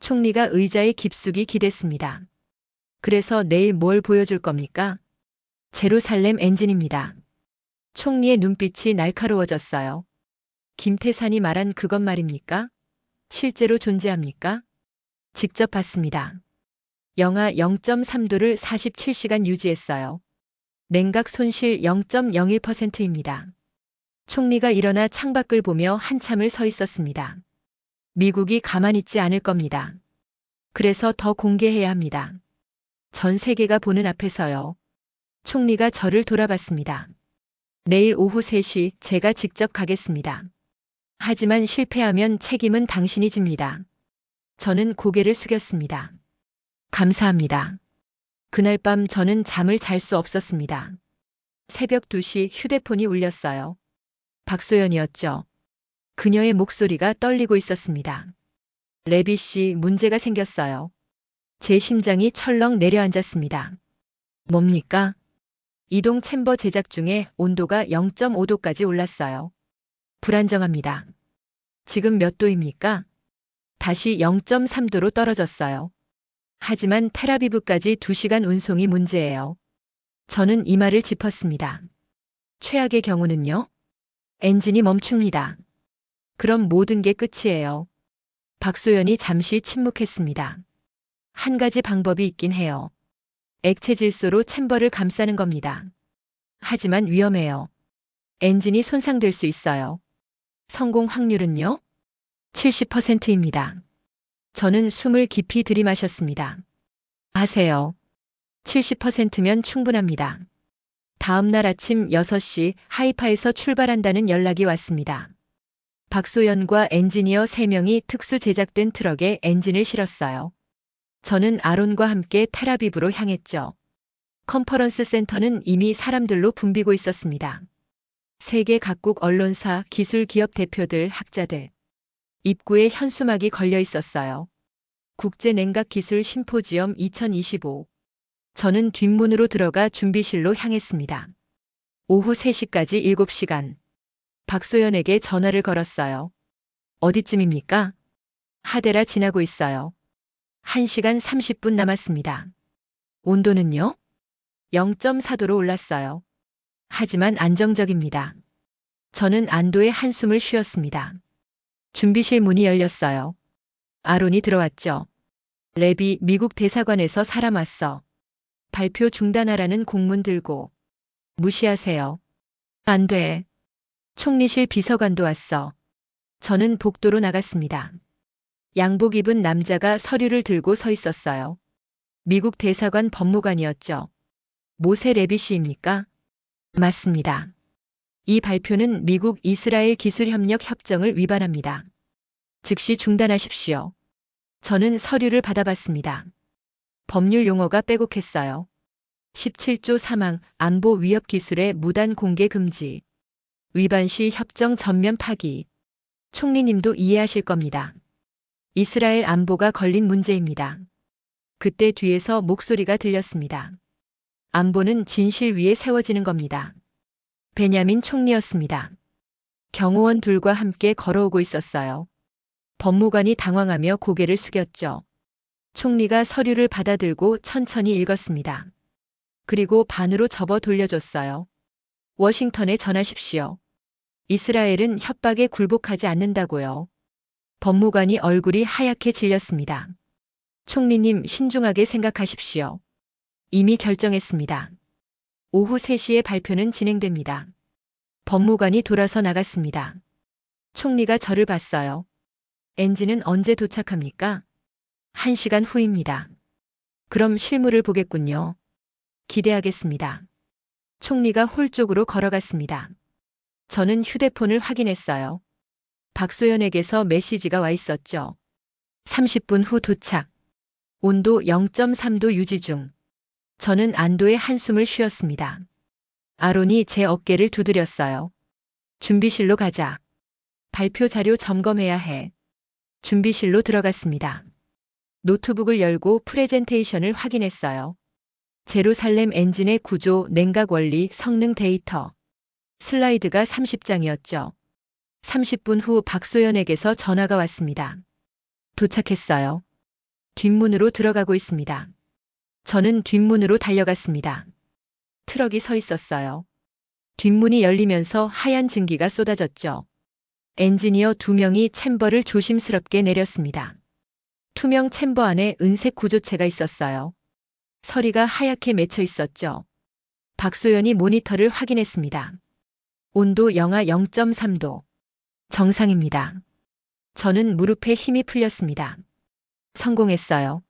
총리가 의자에 깊숙이 기댔습니다. 그래서 내일 뭘 보여줄 겁니까? 제루살렘 엔진입니다. 총리의 눈빛이 날카로워졌어요. 김태산이 말한 그것 말입니까? 실제로 존재합니까? 직접 봤습니다. 영하 0.3도를 47시간 유지했어요. 냉각 손실 0.01%입니다. 총리가 일어나 창밖을 보며 한참을 서 있었습니다. 미국이 가만히 있지 않을 겁니다. 그래서 더 공개해야 합니다. 전 세계가 보는 앞에서요. 총리가 저를 돌아봤습니다. 내일 오후 3시 제가 직접 가겠습니다. 하지만 실패하면 책임은 당신이 집니다. 저는 고개를 숙였습니다. 감사합니다. 그날 밤 저는 잠을 잘 수 없었습니다. 새벽 2시 휴대폰이 울렸어요. 박소연이었죠. 그녀의 목소리가 떨리고 있었습니다. 레비 씨, 문제가 생겼어요. 제 심장이 철렁 내려앉았습니다. 뭡니까? 이동 챔버 제작 중에 온도가 0.5도까지 올랐어요. 불안정합니다. 지금 몇 도입니까? 다시 0.3도로 떨어졌어요. 하지만 텔아비브까지 2시간 운송이 문제예요. 저는 이마를 짚었습니다. 최악의 경우는요? 엔진이 멈춥니다. 그럼 모든 게 끝이에요. 박소연이 잠시 침묵했습니다. 한 가지 방법이 있긴 해요. 액체 질소로 챔버를 감싸는 겁니다. 하지만 위험해요. 엔진이 손상될 수 있어요. 성공 확률은요? 70%입니다. 저는 숨을 깊이 들이마셨습니다. 아세요. 70%면 충분합니다. 다음 날 아침 6시 하이파에서 출발한다는 연락이 왔습니다. 박소연과 엔지니어 3명이 특수 제작된 트럭에 엔진을 실었어요. 저는 아론과 함께 텔아비브로 향했죠. 컨퍼런스 센터는 이미 사람들로 붐비고 있었습니다. 세계 각국 언론사, 기술 기업 대표들, 학자들. 입구에 현수막이 걸려 있었어요. 국제 냉각 기술 심포지엄 2025. 저는 뒷문으로 들어가 준비실로 향했습니다. 오후 3시까지 7시간. 박소연에게 전화를 걸었어요. 어디쯤입니까? 하데라 지나고 있어요. 1시간 30분 남았습니다. 온도는요? 0.4도로 올랐어요. 하지만 안정적입니다. 저는 안도의 한숨을 쉬었습니다. 준비실 문이 열렸어요. 아론이 들어왔죠. 랩이 미국 대사관에서 사람 왔어. 발표 중단하라는 공문 들고. 무시하세요. 안 돼. 총리실 비서관도 왔어. 저는 복도로 나갔습니다. 양복 입은 남자가 서류를 들고 서 있었어요. 미국 대사관 법무관이었죠. 모세 레빗이입니까? 맞습니다. 이 발표는 미국 이스라엘 기술협력 협정을 위반합니다. 즉시 중단하십시오. 저는 서류를 받아봤습니다. 법률 용어가 빼곡했어요. 17조 3항 안보 위협 기술의 무단 공개 금지. 위반 시 협정 전면 파기. 총리님도 이해하실 겁니다. 이스라엘 안보가 걸린 문제입니다. 그때 뒤에서 목소리가 들렸습니다. 안보는 진실 위에 세워지는 겁니다. 베냐민 총리였습니다. 경호원 둘과 함께 걸어오고 있었어요. 법무관이 당황하며 고개를 숙였죠. 총리가 서류를 받아들고 천천히 읽었습니다. 그리고 반으로 접어 돌려줬어요. 워싱턴에 전하십시오. 이스라엘은 협박에 굴복하지 않는다고요. 법무관이 얼굴이 하얗게 질렸습니다. 총리님 신중하게 생각하십시오. 이미 결정했습니다. 오후 3시에 발표는 진행됩니다. 법무관이 돌아서 나갔습니다. 총리가 저를 봤어요. 엔진은 언제 도착합니까? 1시간 후입니다. 그럼 실물을 보겠군요. 기대하겠습니다. 총리가 홀 쪽으로 걸어갔습니다. 저는 휴대폰을 확인했어요. 박소연에게서 메시지가 와 있었죠. 30분 후 도착. 온도 0.3도 유지 중. 저는 안도의 한숨을 쉬었습니다. 아론이 제 어깨를 두드렸어요. 준비실로 가자. 발표 자료 점검해야 해. 준비실로 들어갔습니다. 노트북을 열고 프레젠테이션을 확인했어요. 제루살렘 엔진의 구조, 냉각 원리, 성능 데이터. 슬라이드가 30장이었죠. 30분 후 박소연에게서 전화가 왔습니다. 도착했어요. 뒷문으로 들어가고 있습니다. 저는 뒷문으로 달려갔습니다. 트럭이 서 있었어요. 뒷문이 열리면서 하얀 증기가 쏟아졌죠. 엔지니어 2명이 챔버를 조심스럽게 내렸습니다. 투명 챔버 안에 은색 구조체가 있었어요. 서리가 하얗게 맺혀 있었죠. 박소연이 모니터를 확인했습니다. 온도 영하 0.3도. 정상입니다. 저는 무릎에 힘이 풀렸습니다. 성공했어요.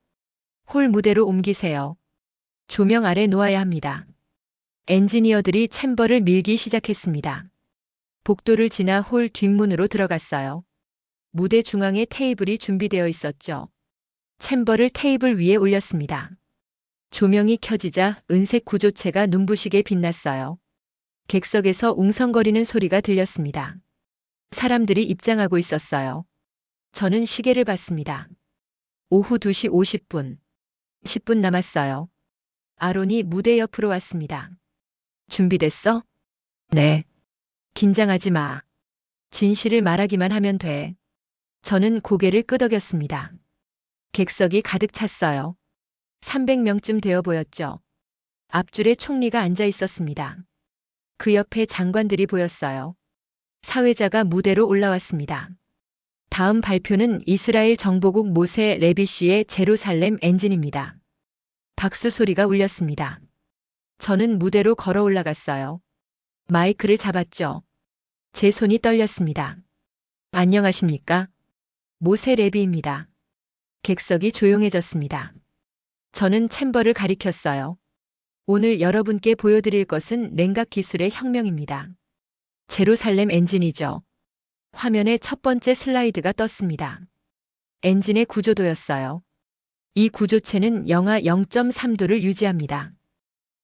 홀 무대로 옮기세요. 조명 아래 놓아야 합니다. 엔지니어들이 챔버를 밀기 시작했습니다. 복도를 지나 홀 뒷문으로 들어갔어요. 무대 중앙에 테이블이 준비되어 있었죠. 챔버를 테이블 위에 올렸습니다. 조명이 켜지자 은색 구조체가 눈부시게 빛났어요. 객석에서 웅성거리는 소리가 들렸습니다. 사람들이 입장하고 있었어요. 저는 시계를 봤습니다. 오후 2시 50분. 10분 남았어요. 아론이 무대 옆으로 왔습니다. 준비됐어? 네. 긴장하지 마. 진실을 말하기만 하면 돼. 저는 고개를 끄덕였습니다. 객석이 가득 찼어요. 300명쯤 되어 보였죠. 앞줄에 총리가 앉아 있었습니다. 그 옆에 장관들이 보였어요. 사회자가 무대로 올라왔습니다. 다음 발표는 이스라엘 정보국 모세 레빗시의 제루살렘 엔진입니다. 박수 소리가 울렸습니다. 저는 무대로 걸어 올라갔어요. 마이크를 잡았죠. 제 손이 떨렸습니다. 안녕하십니까? 모세 레비입니다. 객석이 조용해졌습니다. 저는 챔버를 가리켰어요. 오늘 여러분께 보여드릴 것은 냉각 기술의 혁명입니다. 제루살렘 엔진이죠. 화면에 첫 번째 슬라이드가 떴습니다. 엔진의 구조도였어요. 이 구조체는 영하 0.3도를 유지합니다.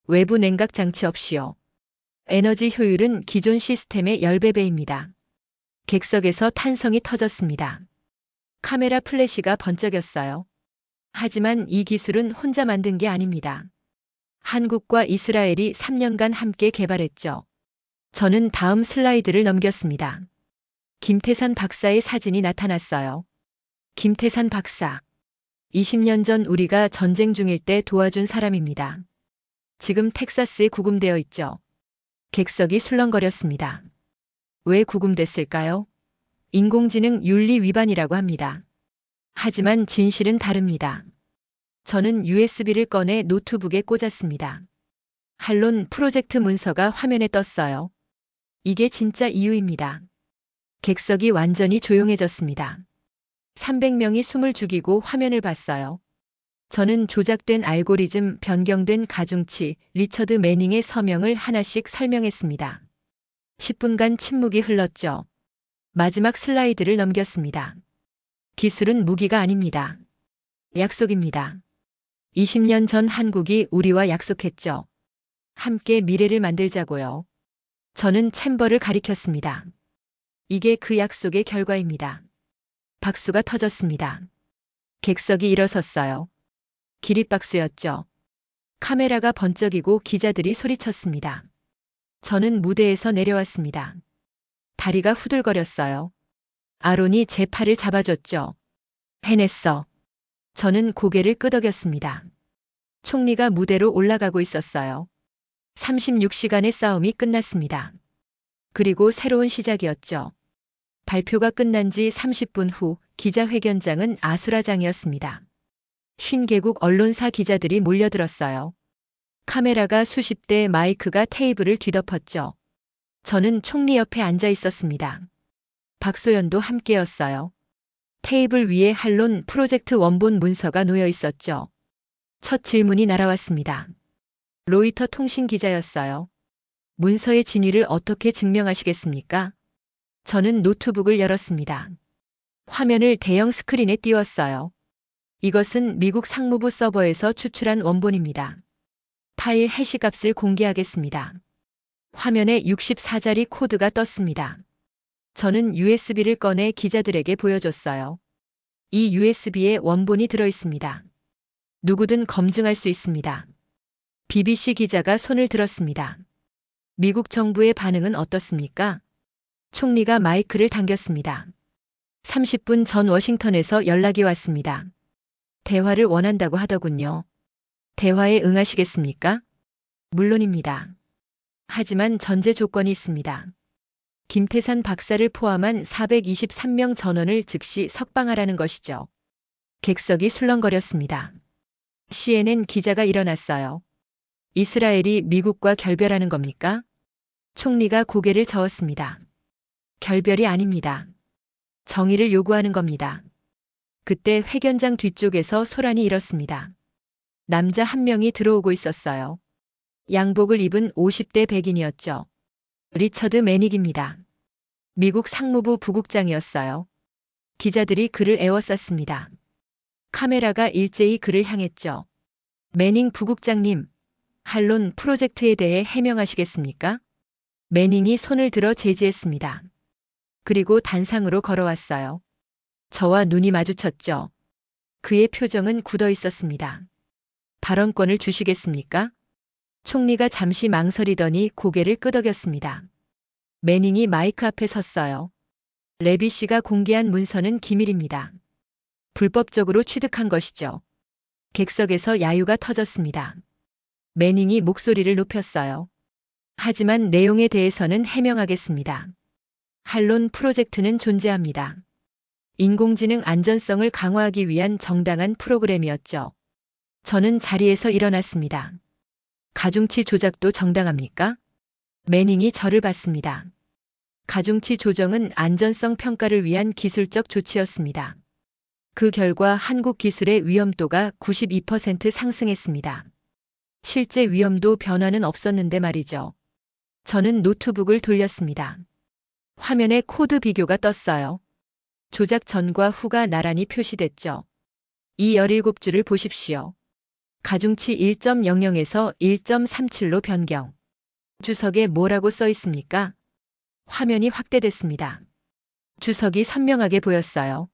외부 냉각 장치 없이요. 에너지 효율은 기존 시스템의 10배입니다. 객석에서 탄성이 터졌습니다. 카메라 플래시가 번쩍였어요. 하지만 이 기술은 혼자 만든 게 아닙니다. 한국과 이스라엘이 3년간 함께 개발했죠. 저는 다음 슬라이드를 넘겼습니다. 김태산 박사의 사진이 나타났어요. 김태산 박사. 20년 전 우리가 전쟁 중일 때 도와준 사람입니다. 지금 텍사스에 구금되어 있죠. 객석이 술렁거렸습니다. 왜 구금됐을까요? 인공지능 윤리 위반이라고 합니다. 하지만 진실은 다릅니다. 저는 USB를 꺼내 노트북에 꽂았습니다. 한론 프로젝트 문서가 화면에 떴어요. 이게 진짜 이유입니다. 객석이 완전히 조용해졌습니다. 300명이 숨을 죽이고 화면을 봤어요. 저는 조작된 알고리즘, 변경된 가중치, 리처드 매닝의 서명을 하나씩 설명했습니다. 10분간 침묵이 흘렀죠. 마지막 슬라이드를 넘겼습니다. 기술은 무기가 아닙니다. 약속입니다. 20년 전 한국이 우리와 약속했죠. 함께 미래를 만들자고요. 저는 챔버를 가리켰습니다. 이게 그 약속의 결과입니다. 박수가 터졌습니다. 객석이 일어섰어요. 기립박수였죠. 카메라가 번쩍이고 기자들이 소리쳤습니다. 저는 무대에서 내려왔습니다. 다리가 후들거렸어요. 아론이 제 팔을 잡아줬죠. 해냈어. 저는 고개를 끄덕였습니다. 총리가 무대로 올라가고 있었어요. 36시간의 싸움이 끝났습니다. 그리고 새로운 시작이었죠. 발표가 끝난 지 30분 후 기자회견장은 아수라장이었습니다. 50개국 언론사 기자들이 몰려들었어요. 카메라가 수십 대, 마이크가 테이블을 뒤덮었죠. 저는 총리 옆에 앉아 있었습니다. 박소연도 함께였어요. 테이블 위에 한론 프로젝트 원본 문서가 놓여 있었죠. 첫 질문이 날아왔습니다. 로이터 통신 기자였어요. 문서의 진위를 어떻게 증명하시겠습니까? 저는 노트북을 열었습니다. 화면을 대형 스크린에 띄웠어요. 이것은 미국 상무부 서버에서 추출한 원본입니다. 파일 해시값을 공개하겠습니다. 화면에 64자리 코드가 떴습니다. 저는 USB를 꺼내 기자들에게 보여줬어요. 이 USB에 원본이 들어있습니다. 누구든 검증할 수 있습니다. BBC 기자가 손을 들었습니다. 미국 정부의 반응은 어떻습니까? 총리가 마이크를 당겼습니다. 30분 전 워싱턴에서 연락이 왔습니다. 대화를 원한다고 하더군요. 대화에 응하시겠습니까? 물론입니다. 하지만 전제 조건이 있습니다. 김태산 박사를 포함한 423명 전원을 즉시 석방하라는 것이죠. 객석이 술렁거렸습니다. CNN 기자가 일어났어요. 이스라엘이 미국과 결별하는 겁니까? 총리가 고개를 저었습니다. 결별이 아닙니다. 정의를 요구하는 겁니다. 그때 회견장 뒤쪽에서 소란이 일었습니다. 남자 한 명이 들어오고 있었어요. 양복을 입은 50대 백인이었죠. 리처드 매닉입니다. 미국 상무부 부국장이었어요. 기자들이 그를 에워쌌습니다. 카메라가 일제히 그를 향했죠. 매닝 부국장님, 한론 프로젝트에 대해 해명하시겠습니까? 매닝이 손을 들어 제지했습니다. 그리고 단상으로 걸어왔어요. 저와 눈이 마주쳤죠. 그의 표정은 굳어 있었습니다. 발언권을 주시겠습니까? 총리가 잠시 망설이더니 고개를 끄덕였습니다. 매닝이 마이크 앞에 섰어요. 레비 씨가 공개한 문서는 기밀입니다. 불법적으로 취득한 것이죠. 객석에서 야유가 터졌습니다. 매닝이 목소리를 높였어요. 하지만 내용에 대해서는 해명하겠습니다. 한론 프로젝트는 존재합니다. 인공지능 안전성을 강화하기 위한 정당한 프로그램이었죠. 저는 자리에서 일어났습니다. 가중치 조작도 정당합니까? 매닝이 저를 봤습니다. 가중치 조정은 안전성 평가를 위한 기술적 조치였습니다. 그 결과 한국 기술의 위험도가 92% 상승했습니다. 실제 위험도 변화는 없었는데 말이죠. 저는 노트북을 돌렸습니다. 화면에 코드 비교가 떴어요. 조작 전과 후가 나란히 표시됐죠. 이 17줄을 보십시오. 가중치 1.00에서 1.37로 변경. 주석에 뭐라고 써 있습니까? 화면이 확대됐습니다. 주석이 선명하게 보였어요.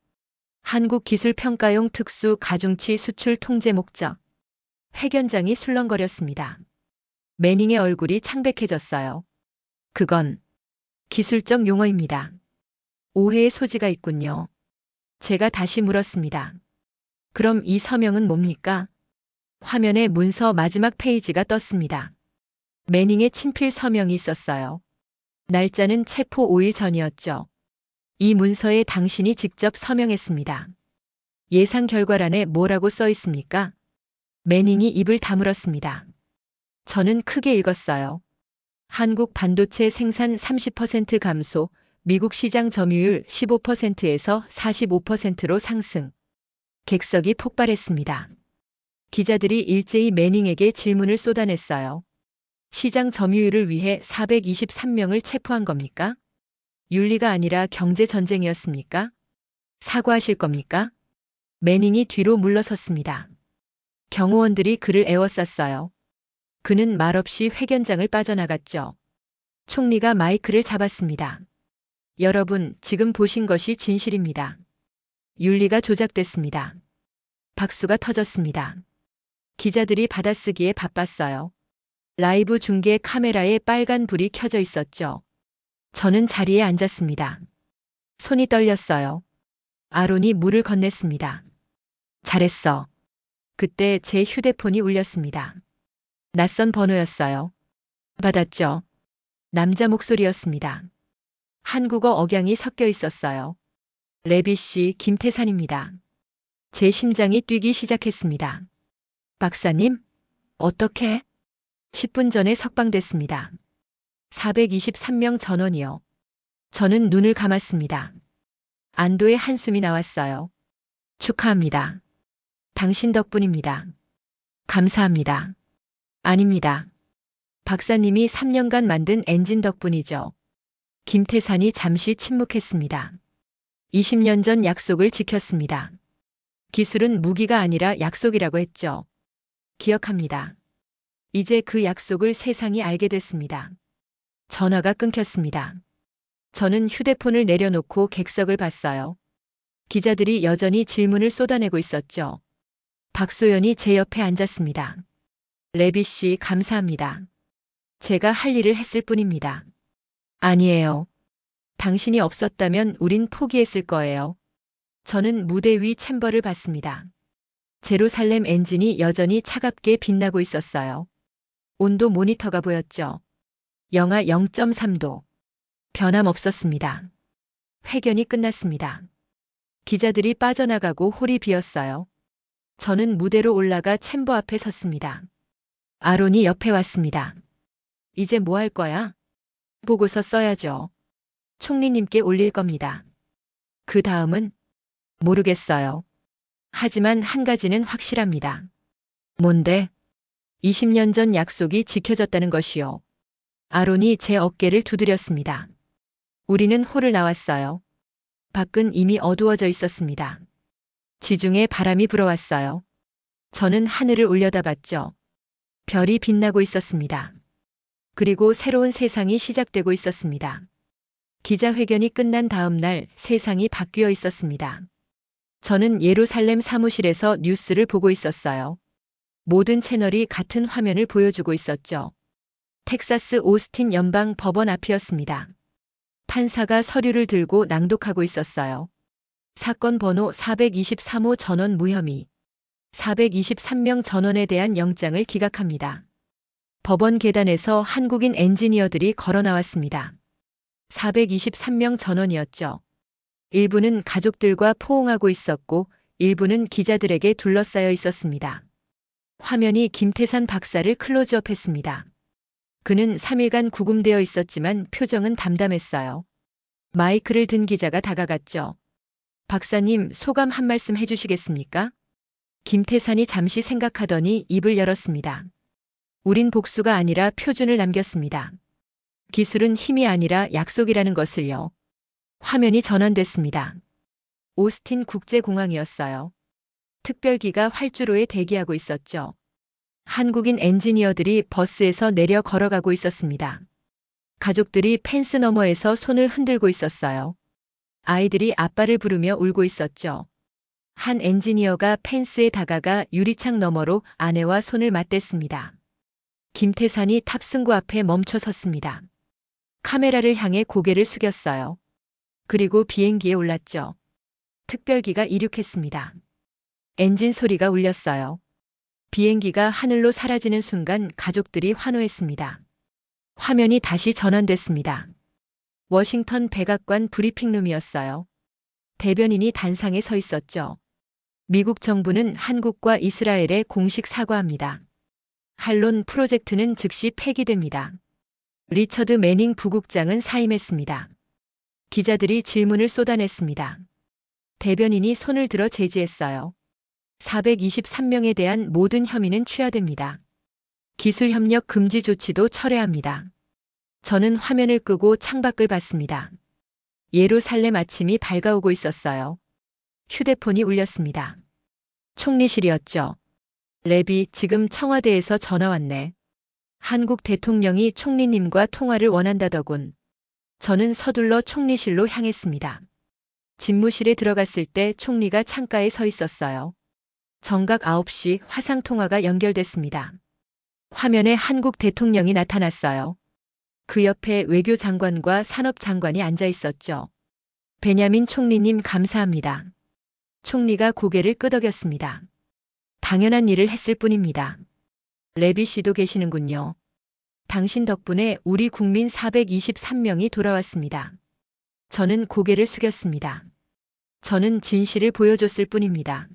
한국기술평가용 특수 가중치 수출 통제 목적. 회견장이 술렁거렸습니다. 매닝의 얼굴이 창백해졌어요. 그건 기술적 용어입니다. 오해의 소지가 있군요. 제가 다시 물었습니다. 그럼 이 서명은 뭡니까? 화면에 문서 마지막 페이지가 떴습니다. 매닝의 친필 서명이 있었어요. 날짜는 체포 5일 전이었죠. 이 문서에 당신이 직접 서명했습니다. 예상 결과란에 뭐라고 써 있습니까? 매닝이 입을 다물었습니다. 저는 크게 읽었어요. 한국 반도체 생산 30% 감소, 미국 시장 점유율 15%에서 45%로 상승. 객석이 폭발했습니다. 기자들이 일제히 매닝에게 질문을 쏟아냈어요. 시장 점유율을 위해 423명을 체포한 겁니까? 윤리가 아니라 경제 전쟁이었습니까? 사과하실 겁니까? 매닝이 뒤로 물러섰습니다. 경호원들이 그를 에워쌌어요. 그는 말없이 회견장을 빠져나갔죠. 총리가 마이크를 잡았습니다. 여러분, 지금 보신 것이 진실입니다. 윤리가 조작됐습니다. 박수가 터졌습니다. 기자들이 받아쓰기에 바빴어요. 라이브 중계 카메라에 빨간 불이 켜져 있었죠. 저는 자리에 앉았습니다. 손이 떨렸어요. 아론이 물을 건넸습니다. 잘했어. 그때 제 휴대폰이 울렸습니다. 낯선 번호였어요. 받았죠. 남자 목소리였습니다. 한국어 억양이 섞여 있었어요. 레비 씨, 김태산입니다. 제 심장이 뛰기 시작했습니다. 박사님? 어떻게? 10분 전에 석방됐습니다. 423명 전원이요. 저는 눈을 감았습니다. 안도의 한숨이 나왔어요. 축하합니다. 당신 덕분입니다. 감사합니다. 아닙니다. 박사님이 3년간 만든 엔진 덕분이죠. 김태산이 잠시 침묵했습니다. 20년 전 약속을 지켰습니다. 기술은 무기가 아니라 약속이라고 했죠. 기억합니다. 이제 그 약속을 세상이 알게 됐습니다. 전화가 끊겼습니다. 저는 휴대폰을 내려놓고 객석을 봤어요. 기자들이 여전히 질문을 쏟아내고 있었죠. 박소연이 제 옆에 앉았습니다. 레비 씨, 감사합니다. 제가 할 일을 했을 뿐입니다. 아니에요. 당신이 없었다면 우린 포기했을 거예요. 저는 무대 위 챔버를 봤습니다. 제루살렘 엔진이 여전히 차갑게 빛나고 있었어요. 온도 모니터가 보였죠. 영하 0.3도. 변함없었습니다. 회견이 끝났습니다. 기자들이 빠져나가고 홀이 비었어요. 저는 무대로 올라가 챔버 앞에 섰습니다. 아론이 옆에 왔습니다. 이제 뭐 할 거야? 보고서 써야죠. 총리님께 올릴 겁니다. 그 다음은? 모르겠어요. 하지만 한 가지는 확실합니다. 뭔데? 20년 전 약속이 지켜졌다는 것이요. 아론이 제 어깨를 두드렸습니다. 우리는 홀을 나왔어요. 밖은 이미 어두워져 있었습니다. 지중해 바람이 불어왔어요. 저는 하늘을 올려다봤죠. 별이 빛나고 있었습니다. 그리고 새로운 세상이 시작되고 있었습니다. 기자회견이 끝난 다음 날 세상이 바뀌어 있었습니다. 저는 예루살렘 사무실에서 뉴스를 보고 있었어요. 모든 채널이 같은 화면을 보여주고 있었죠. 텍사스 오스틴 연방 법원 앞이었습니다. 판사가 서류를 들고 낭독하고 있었어요. 사건 번호 423호 전원 무혐의. 423명 전원에 대한 영장을 기각합니다. 법원 계단에서 한국인 엔지니어들이 걸어 나왔습니다. 423명 전원이었죠. 일부는 가족들과 포옹하고 있었고 일부는 기자들에게 둘러싸여 있었습니다. 화면이 김태산 박사를 클로즈업했습니다. 그는 3일간 구금되어 있었지만 표정은 담담했어요. 마이크를 든 기자가 다가갔죠. 박사님, 소감 한 말씀 해주시겠습니까? 김태산이 잠시 생각하더니 입을 열었습니다. 우린 복수가 아니라 표준을 남겼습니다. 기술은 힘이 아니라 약속이라는 것을요. 화면이 전환됐습니다. 오스틴 국제공항이었어요. 특별기가 활주로에 대기하고 있었죠. 한국인 엔지니어들이 버스에서 내려 걸어가고 있었습니다. 가족들이 펜스 너머에서 손을 흔들고 있었어요. 아이들이 아빠를 부르며 울고 있었죠. 한 엔지니어가 펜스에 다가가 유리창 너머로 아내와 손을 맞댔습니다. 김태산이 탑승구 앞에 멈춰 섰습니다. 카메라를 향해 고개를 숙였어요. 그리고 비행기에 올랐죠. 특별기가 이륙했습니다. 엔진 소리가 울렸어요. 비행기가 하늘로 사라지는 순간 가족들이 환호했습니다. 화면이 다시 전환됐습니다. 워싱턴 백악관 브리핑룸이었어요. 대변인이 단상에 서 있었죠. 미국 정부는 한국과 이스라엘에 공식 사과합니다. 한론 프로젝트는 즉시 폐기됩니다. 리처드 매닝 부국장은 사임했습니다. 기자들이 질문을 쏟아냈습니다. 대변인이 손을 들어 제지했어요. 423명에 대한 모든 혐의는 취하됩니다. 기술협력 금지 조치도 철회합니다. 저는 화면을 끄고 창밖을 봤습니다. 예루살렘 아침이 밝아오고 있었어요. 휴대폰이 울렸습니다. 총리실이었죠. 레비, 지금 청와대에서 전화 왔네. 한국 대통령이 총리님과 통화를 원한다더군. 저는 서둘러 총리실로 향했습니다. 집무실에 들어갔을 때 총리가 창가에 서 있었어요. 정각 9시 화상통화가 연결됐습니다. 화면에 한국 대통령이 나타났어요. 그 옆에 외교장관과 산업장관이 앉아 있었죠. 베냐민 총리님 감사합니다. 총리가 고개를 끄덕였습니다. 당연한 일을 했을 뿐입니다. 레비 씨도 계시는군요. 당신 덕분에 우리 국민 423명이 돌아왔습니다. 저는 고개를 숙였습니다. 저는 진실을 보여줬을 뿐입니다.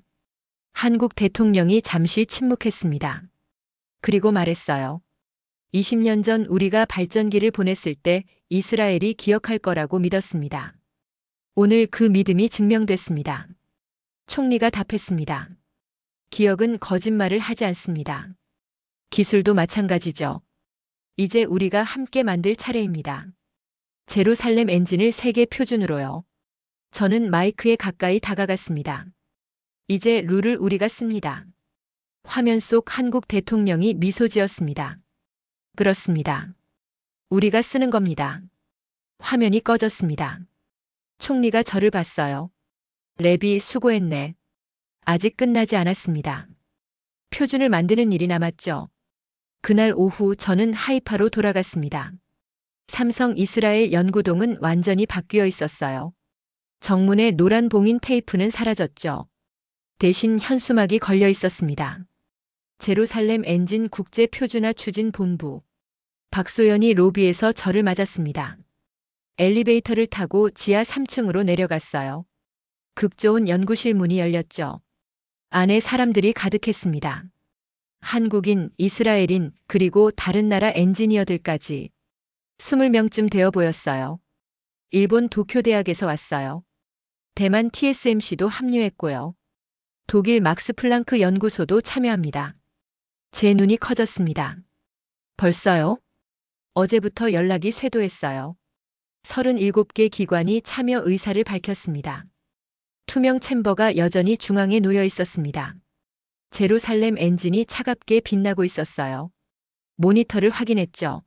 한국 대통령이 잠시 침묵했습니다. 그리고 말했어요. 20년 전 우리가 발전기를 보냈을 때 이스라엘이 기억할 거라고 믿었습니다. 오늘 그 믿음이 증명됐습니다. 총리가 답했습니다. 기억은 거짓말을 하지 않습니다. 기술도 마찬가지죠. 이제 우리가 함께 만들 차례입니다. 제루살렘 엔진을 세계 표준으로요. 저는 마이크에 가까이 다가갔습니다. 이제 룰을 우리가 씁니다. 화면 속 한국 대통령이 미소 지었습니다. 그렇습니다. 우리가 쓰는 겁니다. 화면이 꺼졌습니다. 총리가 저를 봤어요. 레비, 수고했네. 아직 끝나지 않았습니다. 표준을 만드는 일이 남았죠. 그날 오후 저는 하이파로 돌아갔습니다. 삼성 이스라엘 연구동은 완전히 바뀌어 있었어요. 정문에 노란 봉인 테이프는 사라졌죠. 대신 현수막이 걸려 있었습니다. 제루살렘 엔진 국제 표준화 추진 본부. 박소연이 로비에서 저를 맞았습니다. 엘리베이터를 타고 지하 3층으로 내려갔어요. 급 좋은 연구실 문이 열렸죠. 안에 사람들이 가득했습니다. 한국인, 이스라엘인, 그리고 다른 나라 엔지니어들까지 20명쯤 되어 보였어요. 일본 도쿄대학에서 왔어요. 대만 TSMC도 합류했고요. 독일 막스 플랑크 연구소도 참여합니다. 제 눈이 커졌습니다. 벌써요? 어제부터 연락이 쇄도했어요. 37개 기관이 참여 의사를 밝혔습니다. 투명 챔버가 여전히 중앙에 놓여 있었습니다. 제루살렘 엔진이 차갑게 빛나고 있었어요. 모니터를 확인했죠.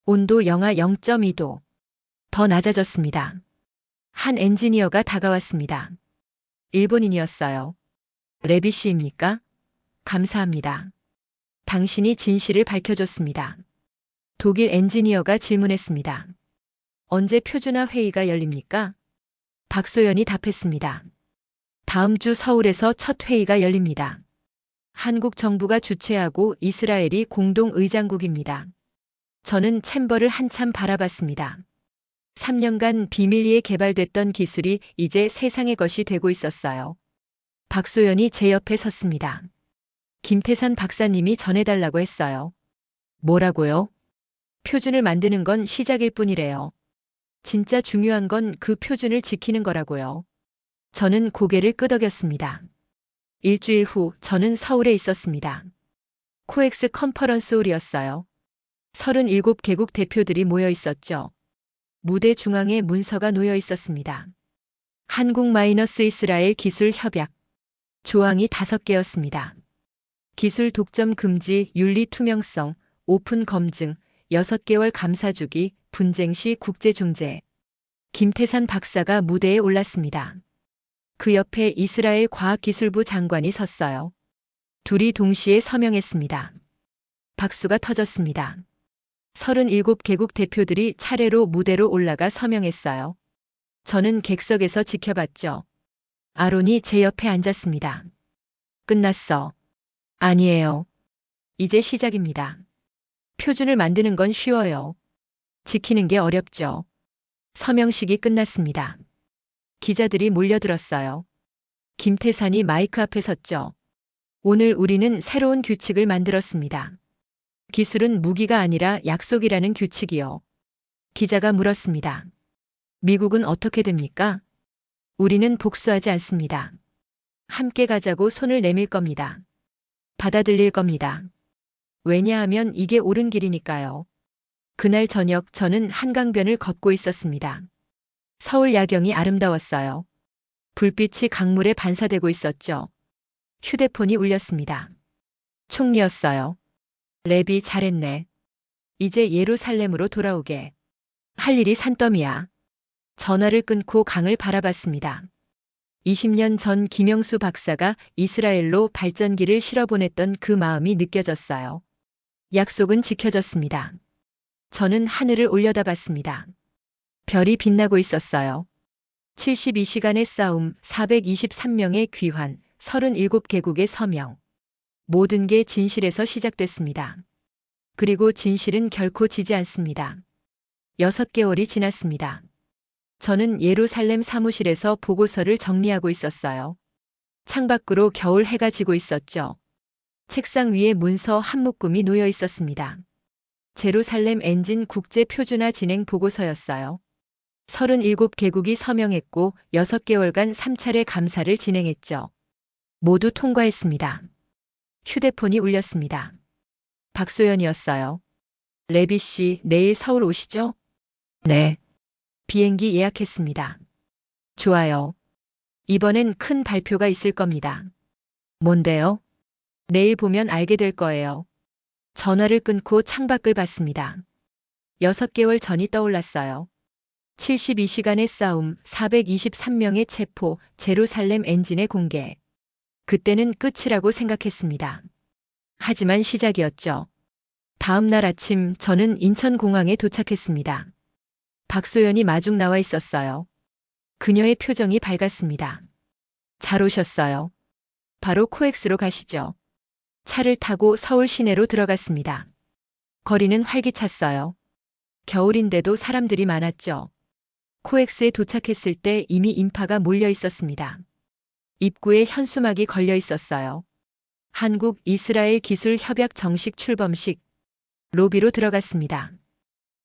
온도 영하 0.2도. 더 낮아졌습니다. 한 엔지니어가 다가왔습니다. 일본인이었어요. 레비 씨입니까? 감사합니다. 당신이 진실을 밝혀줬습니다. 독일 엔지니어가 질문했습니다. 언제 표준화 회의가 열립니까? 박소연이 답했습니다. 다음 주 서울에서 첫 회의가 열립니다. 한국 정부가 주최하고 이스라엘이 공동 의장국입니다. 저는 챔버를 한참 바라봤습니다. 3년간 비밀리에 개발됐던 기술이 이제 세상의 것이 되고 있었어요. 박소연이 제 옆에 섰습니다. 김태산 박사님이 전해달라고 했어요. 뭐라고요? 표준을 만드는 건 시작일 뿐이래요. 진짜 중요한 건 그 표준을 지키는 거라고요. 저는 고개를 끄덕였습니다. 일주일 후 저는 서울에 있었습니다. 코엑스 컨퍼런스 홀이었어요. 37개국 대표들이 모여 있었죠. 무대 중앙에 문서가 놓여 있었습니다. 한국-이스라엘 기술 협약. 조항이 5개였습니다. 기술 독점 금지, 윤리 투명성, 오픈 검증, 6개월 감사주기, 분쟁 시 국제 중재. 김태산 박사가 무대에 올랐습니다. 그 옆에 이스라엘 과학기술부 장관이 섰어요. 둘이 동시에 서명했습니다. 박수가 터졌습니다. 37개국 대표들이 차례로 무대로 올라가 서명했어요. 저는 객석에서 지켜봤죠. 아론이 제 옆에 앉았습니다. 끝났어. 아니에요. 이제 시작입니다. 표준을 만드는 건 쉬워요. 지키는 게 어렵죠. 서명식이 끝났습니다. 기자들이 몰려들었어요. 김태산이 마이크 앞에 섰죠. 오늘 우리는 새로운 규칙을 만들었습니다. 기술은 무기가 아니라 약속이라는 규칙이요. 기자가 물었습니다. 미국은 어떻게 됩니까? 우리는 복수하지 않습니다. 함께 가자고 손을 내밀 겁니다. 받아들일 겁니다. 왜냐하면 이게 옳은 길이니까요. 그날 저녁 저는 한강변을 걷고 있었습니다. 서울 야경이 아름다웠어요. 불빛이 강물에 반사되고 있었죠. 휴대폰이 울렸습니다. 총리였어요. 랩이 잘했네. 이제 예루살렘으로 돌아오게. 할 일이 산더미야. 전화를 끊고 강을 바라봤습니다. 20년 전 김영수 박사가 이스라엘로 발전기를 실어보냈던 그 마음이 느껴졌어요. 약속은 지켜졌습니다. 저는 하늘을 올려다봤습니다. 별이 빛나고 있었어요. 72시간의 싸움, 423명의 귀환, 37개국의 서명. 모든 게 진실에서 시작됐습니다. 그리고 진실은 결코 지지 않습니다. 6개월이 지났습니다. 저는 예루살렘 사무실에서 보고서를 정리하고 있었어요. 창밖으로 겨울 해가 지고 있었죠. 책상 위에 문서 한 묶음이 놓여 있었습니다. 제루살렘 엔진 국제 표준화 진행 보고서였어요. 37개국이 서명했고 6개월간 3차례 감사를 진행했죠. 모두 통과했습니다. 휴대폰이 울렸습니다. 박소연이었어요. 레비 씨, 내일 서울 오시죠? 네. 비행기 예약했습니다. 좋아요. 이번엔 큰 발표가 있을 겁니다. 뭔데요? 내일 보면 알게 될 거예요. 전화를 끊고 창밖을 봤습니다. 6개월 전이 떠올랐어요. 72시간의 싸움, 423명의 체포, 제루살렘 엔진의 공개. 그때는 끝이라고 생각했습니다. 하지만 시작이었죠. 다음 날 아침 저는 인천공항에 도착했습니다. 박소연이 마중 나와 있었어요. 그녀의 표정이 밝았습니다. 잘 오셨어요. 바로 코엑스로 가시죠. 차를 타고 서울 시내로 들어갔습니다. 거리는 활기찼어요. 겨울인데도 사람들이 많았죠. 코엑스에 도착했을 때 이미 인파가 몰려 있었습니다. 입구에 현수막이 걸려 있었어요. 한국 이스라엘 기술 협약 정식 출범식. 로비로 들어갔습니다.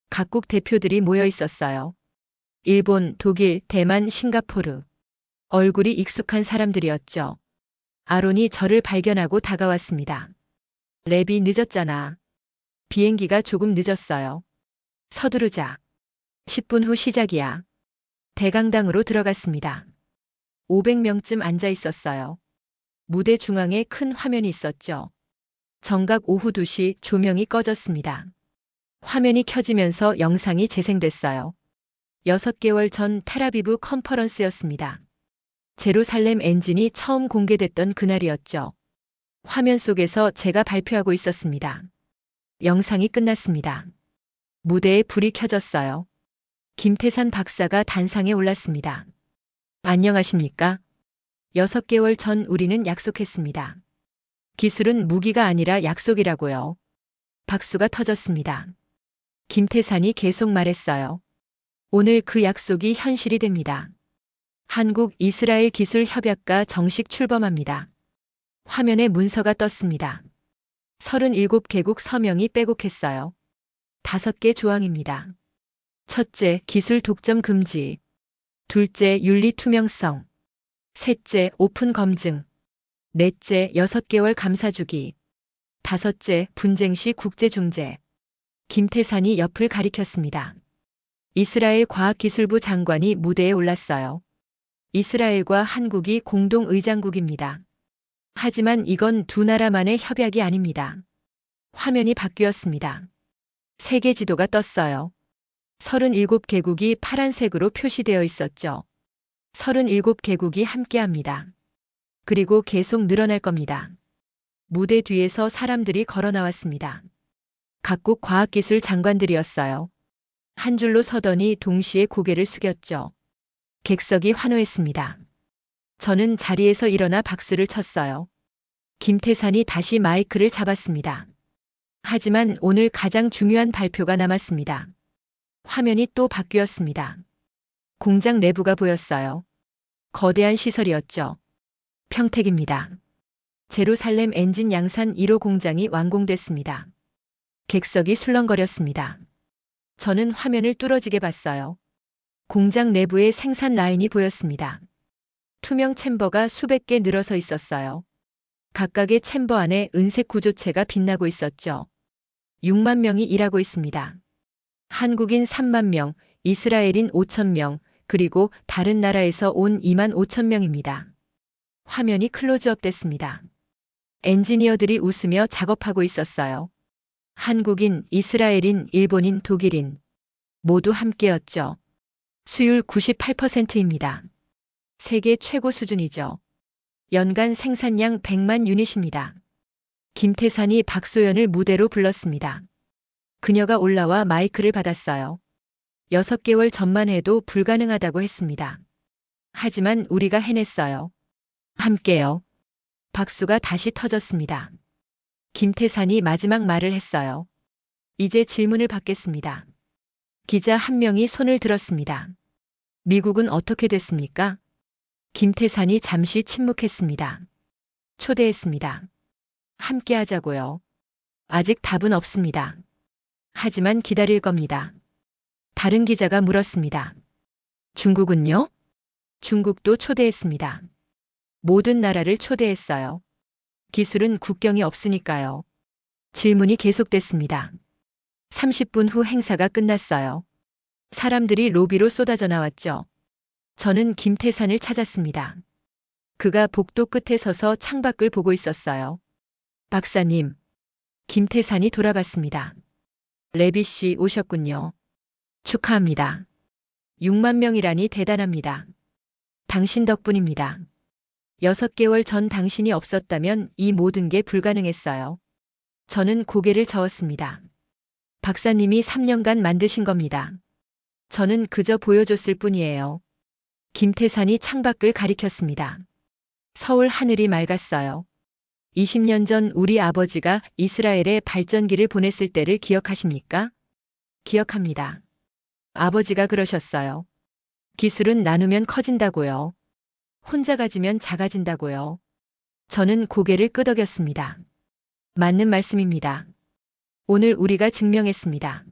각국 대표들이 모여 있었어요. 일본, 독일, 대만, 싱가포르. 얼굴이 익숙한 사람들이었죠. 아론이 저를 발견하고 다가왔습니다. 랩이 늦었잖아. 비행기가 조금 늦었어요. 서두르자. 10분 후 시작이야. 대강당으로 들어갔습니다. 500명쯤 앉아 있었어요. 무대 중앙에 큰 화면이 있었죠. 정각 오후 2시 조명이 꺼졌습니다. 화면이 켜지면서 영상이 재생됐어요. 6개월 전 텔아비브 컨퍼런스였습니다. 제루살렘 엔진이 처음 공개됐던 그날이었죠. 화면 속에서 제가 발표하고 있었습니다. 영상이 끝났습니다. 무대에 불이 켜졌어요. 김태산 박사가 단상에 올랐습니다. 안녕하십니까? 6개월 전 우리는 약속했습니다. 기술은 무기가 아니라 약속이라고요. 박수가 터졌습니다. 김태산이 계속 말했어요. 오늘 그 약속이 현실이 됩니다. 한국 이스라엘 기술 협약과 정식 출범합니다. 화면에 문서가 떴습니다. 37개국 서명이 빼곡했어요. 5개 조항입니다. 첫째, 기술 독점 금지. 둘째, 윤리 투명성. 셋째, 오픈 검증. 넷째, 6개월 감사 주기. 다섯째, 분쟁 시 국제 중재. 김태산이 옆을 가리켰습니다. 이스라엘 과학기술부 장관이 무대에 올랐어요. 이스라엘과 한국이 공동 의장국입니다. 하지만 이건 두 나라만의 협약이 아닙니다. 화면이 바뀌었습니다. 세계 지도가 떴어요. 37개국이 파란색으로 표시되어 있었죠. 37개국이 함께합니다. 그리고 계속 늘어날 겁니다. 무대 뒤에서 사람들이 걸어 나왔습니다. 각국 과학기술 장관들이었어요. 한 줄로 서더니 동시에 고개를 숙였죠. 객석이 환호했습니다. 저는 자리에서 일어나 박수를 쳤어요. 김태산이 다시 마이크를 잡았습니다. 하지만 오늘 가장 중요한 발표가 남았습니다. 화면이 또 바뀌었습니다. 공장 내부가 보였어요. 거대한 시설이었죠. 평택입니다. 제루살렘 엔진 양산 1호 공장이 완공됐습니다. 객석이 술렁거렸습니다. 저는 화면을 뚫어지게 봤어요. 공장 내부의 생산 라인이 보였습니다. 투명 챔버가 수백 개 늘어서 있었어요. 각각의 챔버 안에 은색 구조체가 빛나고 있었죠. 6만 명이 일하고 있습니다. 한국인 3만 명, 이스라엘인 5천 명, 그리고 다른 나라에서 온 2만 5천 명입니다. 화면이 클로즈업 됐습니다. 엔지니어들이 웃으며 작업하고 있었어요. 한국인, 이스라엘인, 일본인, 독일인 모두 함께였죠. 수율 98%입니다. 세계 최고 수준이죠. 연간 생산량 100만 유닛입니다. 김태산이 박소연을 무대로 불렀습니다. 그녀가 올라와 마이크를 받았어요. 6개월 전만 해도 불가능하다고 했습니다. 하지만 우리가 해냈어요. 함께요. 박수가 다시 터졌습니다. 김태산이 마지막 말을 했어요. 이제 질문을 받겠습니다. 기자 한 명이 손을 들었습니다. 미국은 어떻게 됐습니까? 김태산이 잠시 침묵했습니다. 초대했습니다. 함께 하자고요. 아직 답은 없습니다. 하지만 기다릴 겁니다. 다른 기자가 물었습니다. 중국은요? 중국도 초대했습니다. 모든 나라를 초대했어요. 기술은 국경이 없으니까요. 질문이 계속됐습니다. 30분 후 행사가 끝났어요. 사람들이 로비로 쏟아져 나왔죠. 저는 김태산을 찾았습니다. 그가 복도 끝에 서서 창밖을 보고 있었어요. 박사님. 김태산이 돌아봤습니다. 레비 씨 오셨군요. 축하합니다. 6만 명이라니 대단합니다. 당신 덕분입니다. 6개월 전 당신이 없었다면 이 모든 게 불가능했어요. 저는 고개를 저었습니다. 박사님이 3년간 만드신 겁니다. 저는 그저 보여줬을 뿐이에요. 김태산이 창밖을 가리켰습니다. 서울 하늘이 맑았어요. 20년 전 우리 아버지가 이스라엘에 발전기를 보냈을 때를 기억하십니까? 기억합니다. 아버지가 그러셨어요. 기술은 나누면 커진다고요. 혼자 가지면 작아진다고요. 저는 고개를 끄덕였습니다. 맞는 말씀입니다. 오늘 우리가 증명했습니다.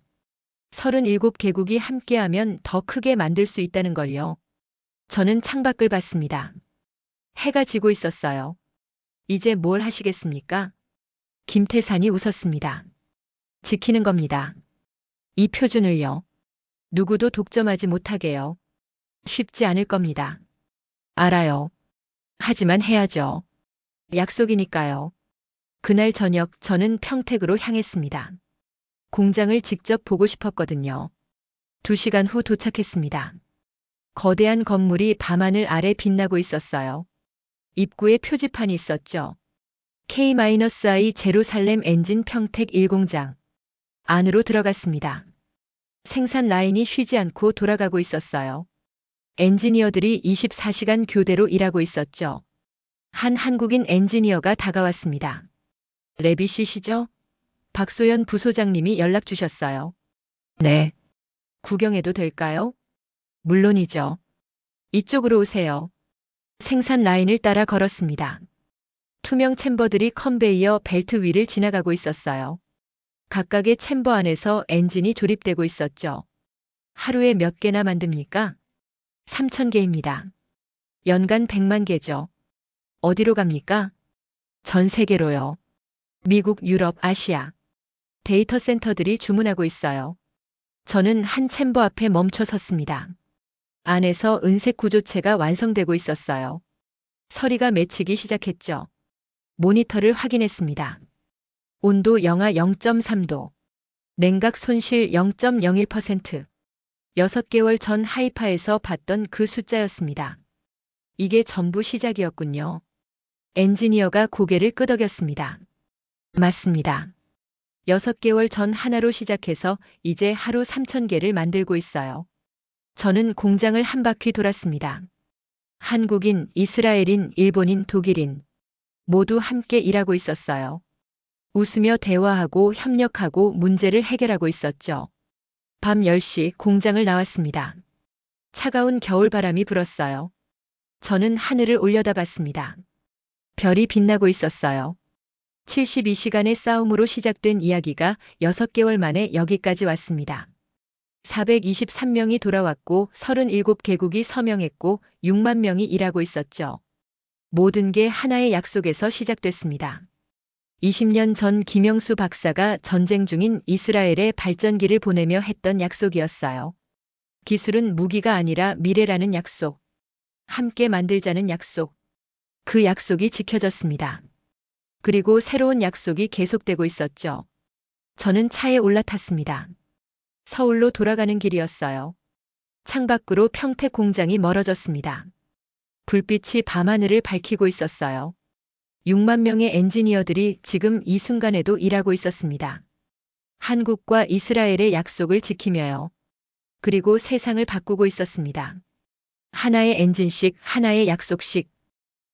37개국이 함께하면 더 크게 만들 수 있다는 걸요. 저는 창밖을 봤습니다. 해가 지고 있었어요. 이제 뭘 하시겠습니까? 김태산이 웃었습니다. 지키는 겁니다. 이 표준을요. 누구도 독점하지 못하게요. 쉽지 않을 겁니다. 알아요. 하지만 해야죠. 약속이니까요. 그날 저녁 저는 평택으로 향했습니다. 공장을 직접 보고 싶었거든요. 2시간 후 도착했습니다. 거대한 건물이 밤하늘 아래 빛나고 있었어요. 입구에 표지판이 있었죠. K-I 제루살렘 엔진 평택 1공장. 안으로 들어갔습니다. 생산 라인이 쉬지 않고 돌아가고 있었어요. 엔지니어들이 24시간 교대로 일하고 있었죠. 한 한국인 엔지니어가 다가왔습니다. 레비 씨시죠? 박소연 부소장님이 연락 주셨어요. 네. 구경해도 될까요? 물론이죠. 이쪽으로 오세요. 생산 라인을 따라 걸었습니다. 투명 챔버들이 컨베이어 벨트 위를 지나가고 있었어요. 각각의 챔버 안에서 엔진이 조립되고 있었죠. 하루에 몇 개나 만듭니까? 3,000개입니다. 연간 100만 개죠. 어디로 갑니까? 전 세계로요. 미국, 유럽, 아시아. 데이터 센터들이 주문하고 있어요. 저는 한 챔버 앞에 멈춰 섰습니다. 안에서 은색 구조체가 완성되고 있었어요. 서리가 맺히기 시작했죠. 모니터를 확인했습니다. 온도 영하 0.3도. 냉각 손실 0.01%. 6개월 전 하이파에서 봤던 그 숫자였습니다. 이게 전부 시작이었군요. 엔지니어가 고개를 끄덕였습니다. 맞습니다. 6개월 전 하나로 시작해서 이제 하루 3,000개를 만들고 있어요. 저는 공장을 한 바퀴 돌았습니다. 한국인, 이스라엘인, 일본인, 독일인 모두 함께 일하고 있었어요. 웃으며 대화하고 협력하고 문제를 해결하고 있었죠. 밤 10시 공장을 나왔습니다. 차가운 겨울바람이 불었어요. 저는 하늘을 올려다봤습니다. 별이 빛나고 있었어요. 72시간의 싸움으로 시작된 이야기가 6개월 만에 여기까지 왔습니다. 423명이 돌아왔고 37개국이 서명했고 6만 명이 일하고 있었죠. 모든 게 하나의 약속에서 시작됐습니다. 20년 전 김영수 박사가 전쟁 중인 이스라엘에 발전기를 보내며 했던 약속이었어요. 기술은 무기가 아니라 미래라는 약속. 함께 만들자는 약속. 그 약속이 지켜졌습니다. 그리고 새로운 약속이 계속되고 있었죠. 저는 차에 올라탔습니다. 서울로 돌아가는 길이었어요. 창밖으로 평택 공장이 멀어졌습니다. 불빛이 밤하늘을 밝히고 있었어요. 6만 명의 엔지니어들이 지금 이 순간에도 일하고 있었습니다. 한국과 이스라엘의 약속을 지키며요. 그리고 세상을 바꾸고 있었습니다. 하나의 엔진씩, 하나의 약속씩,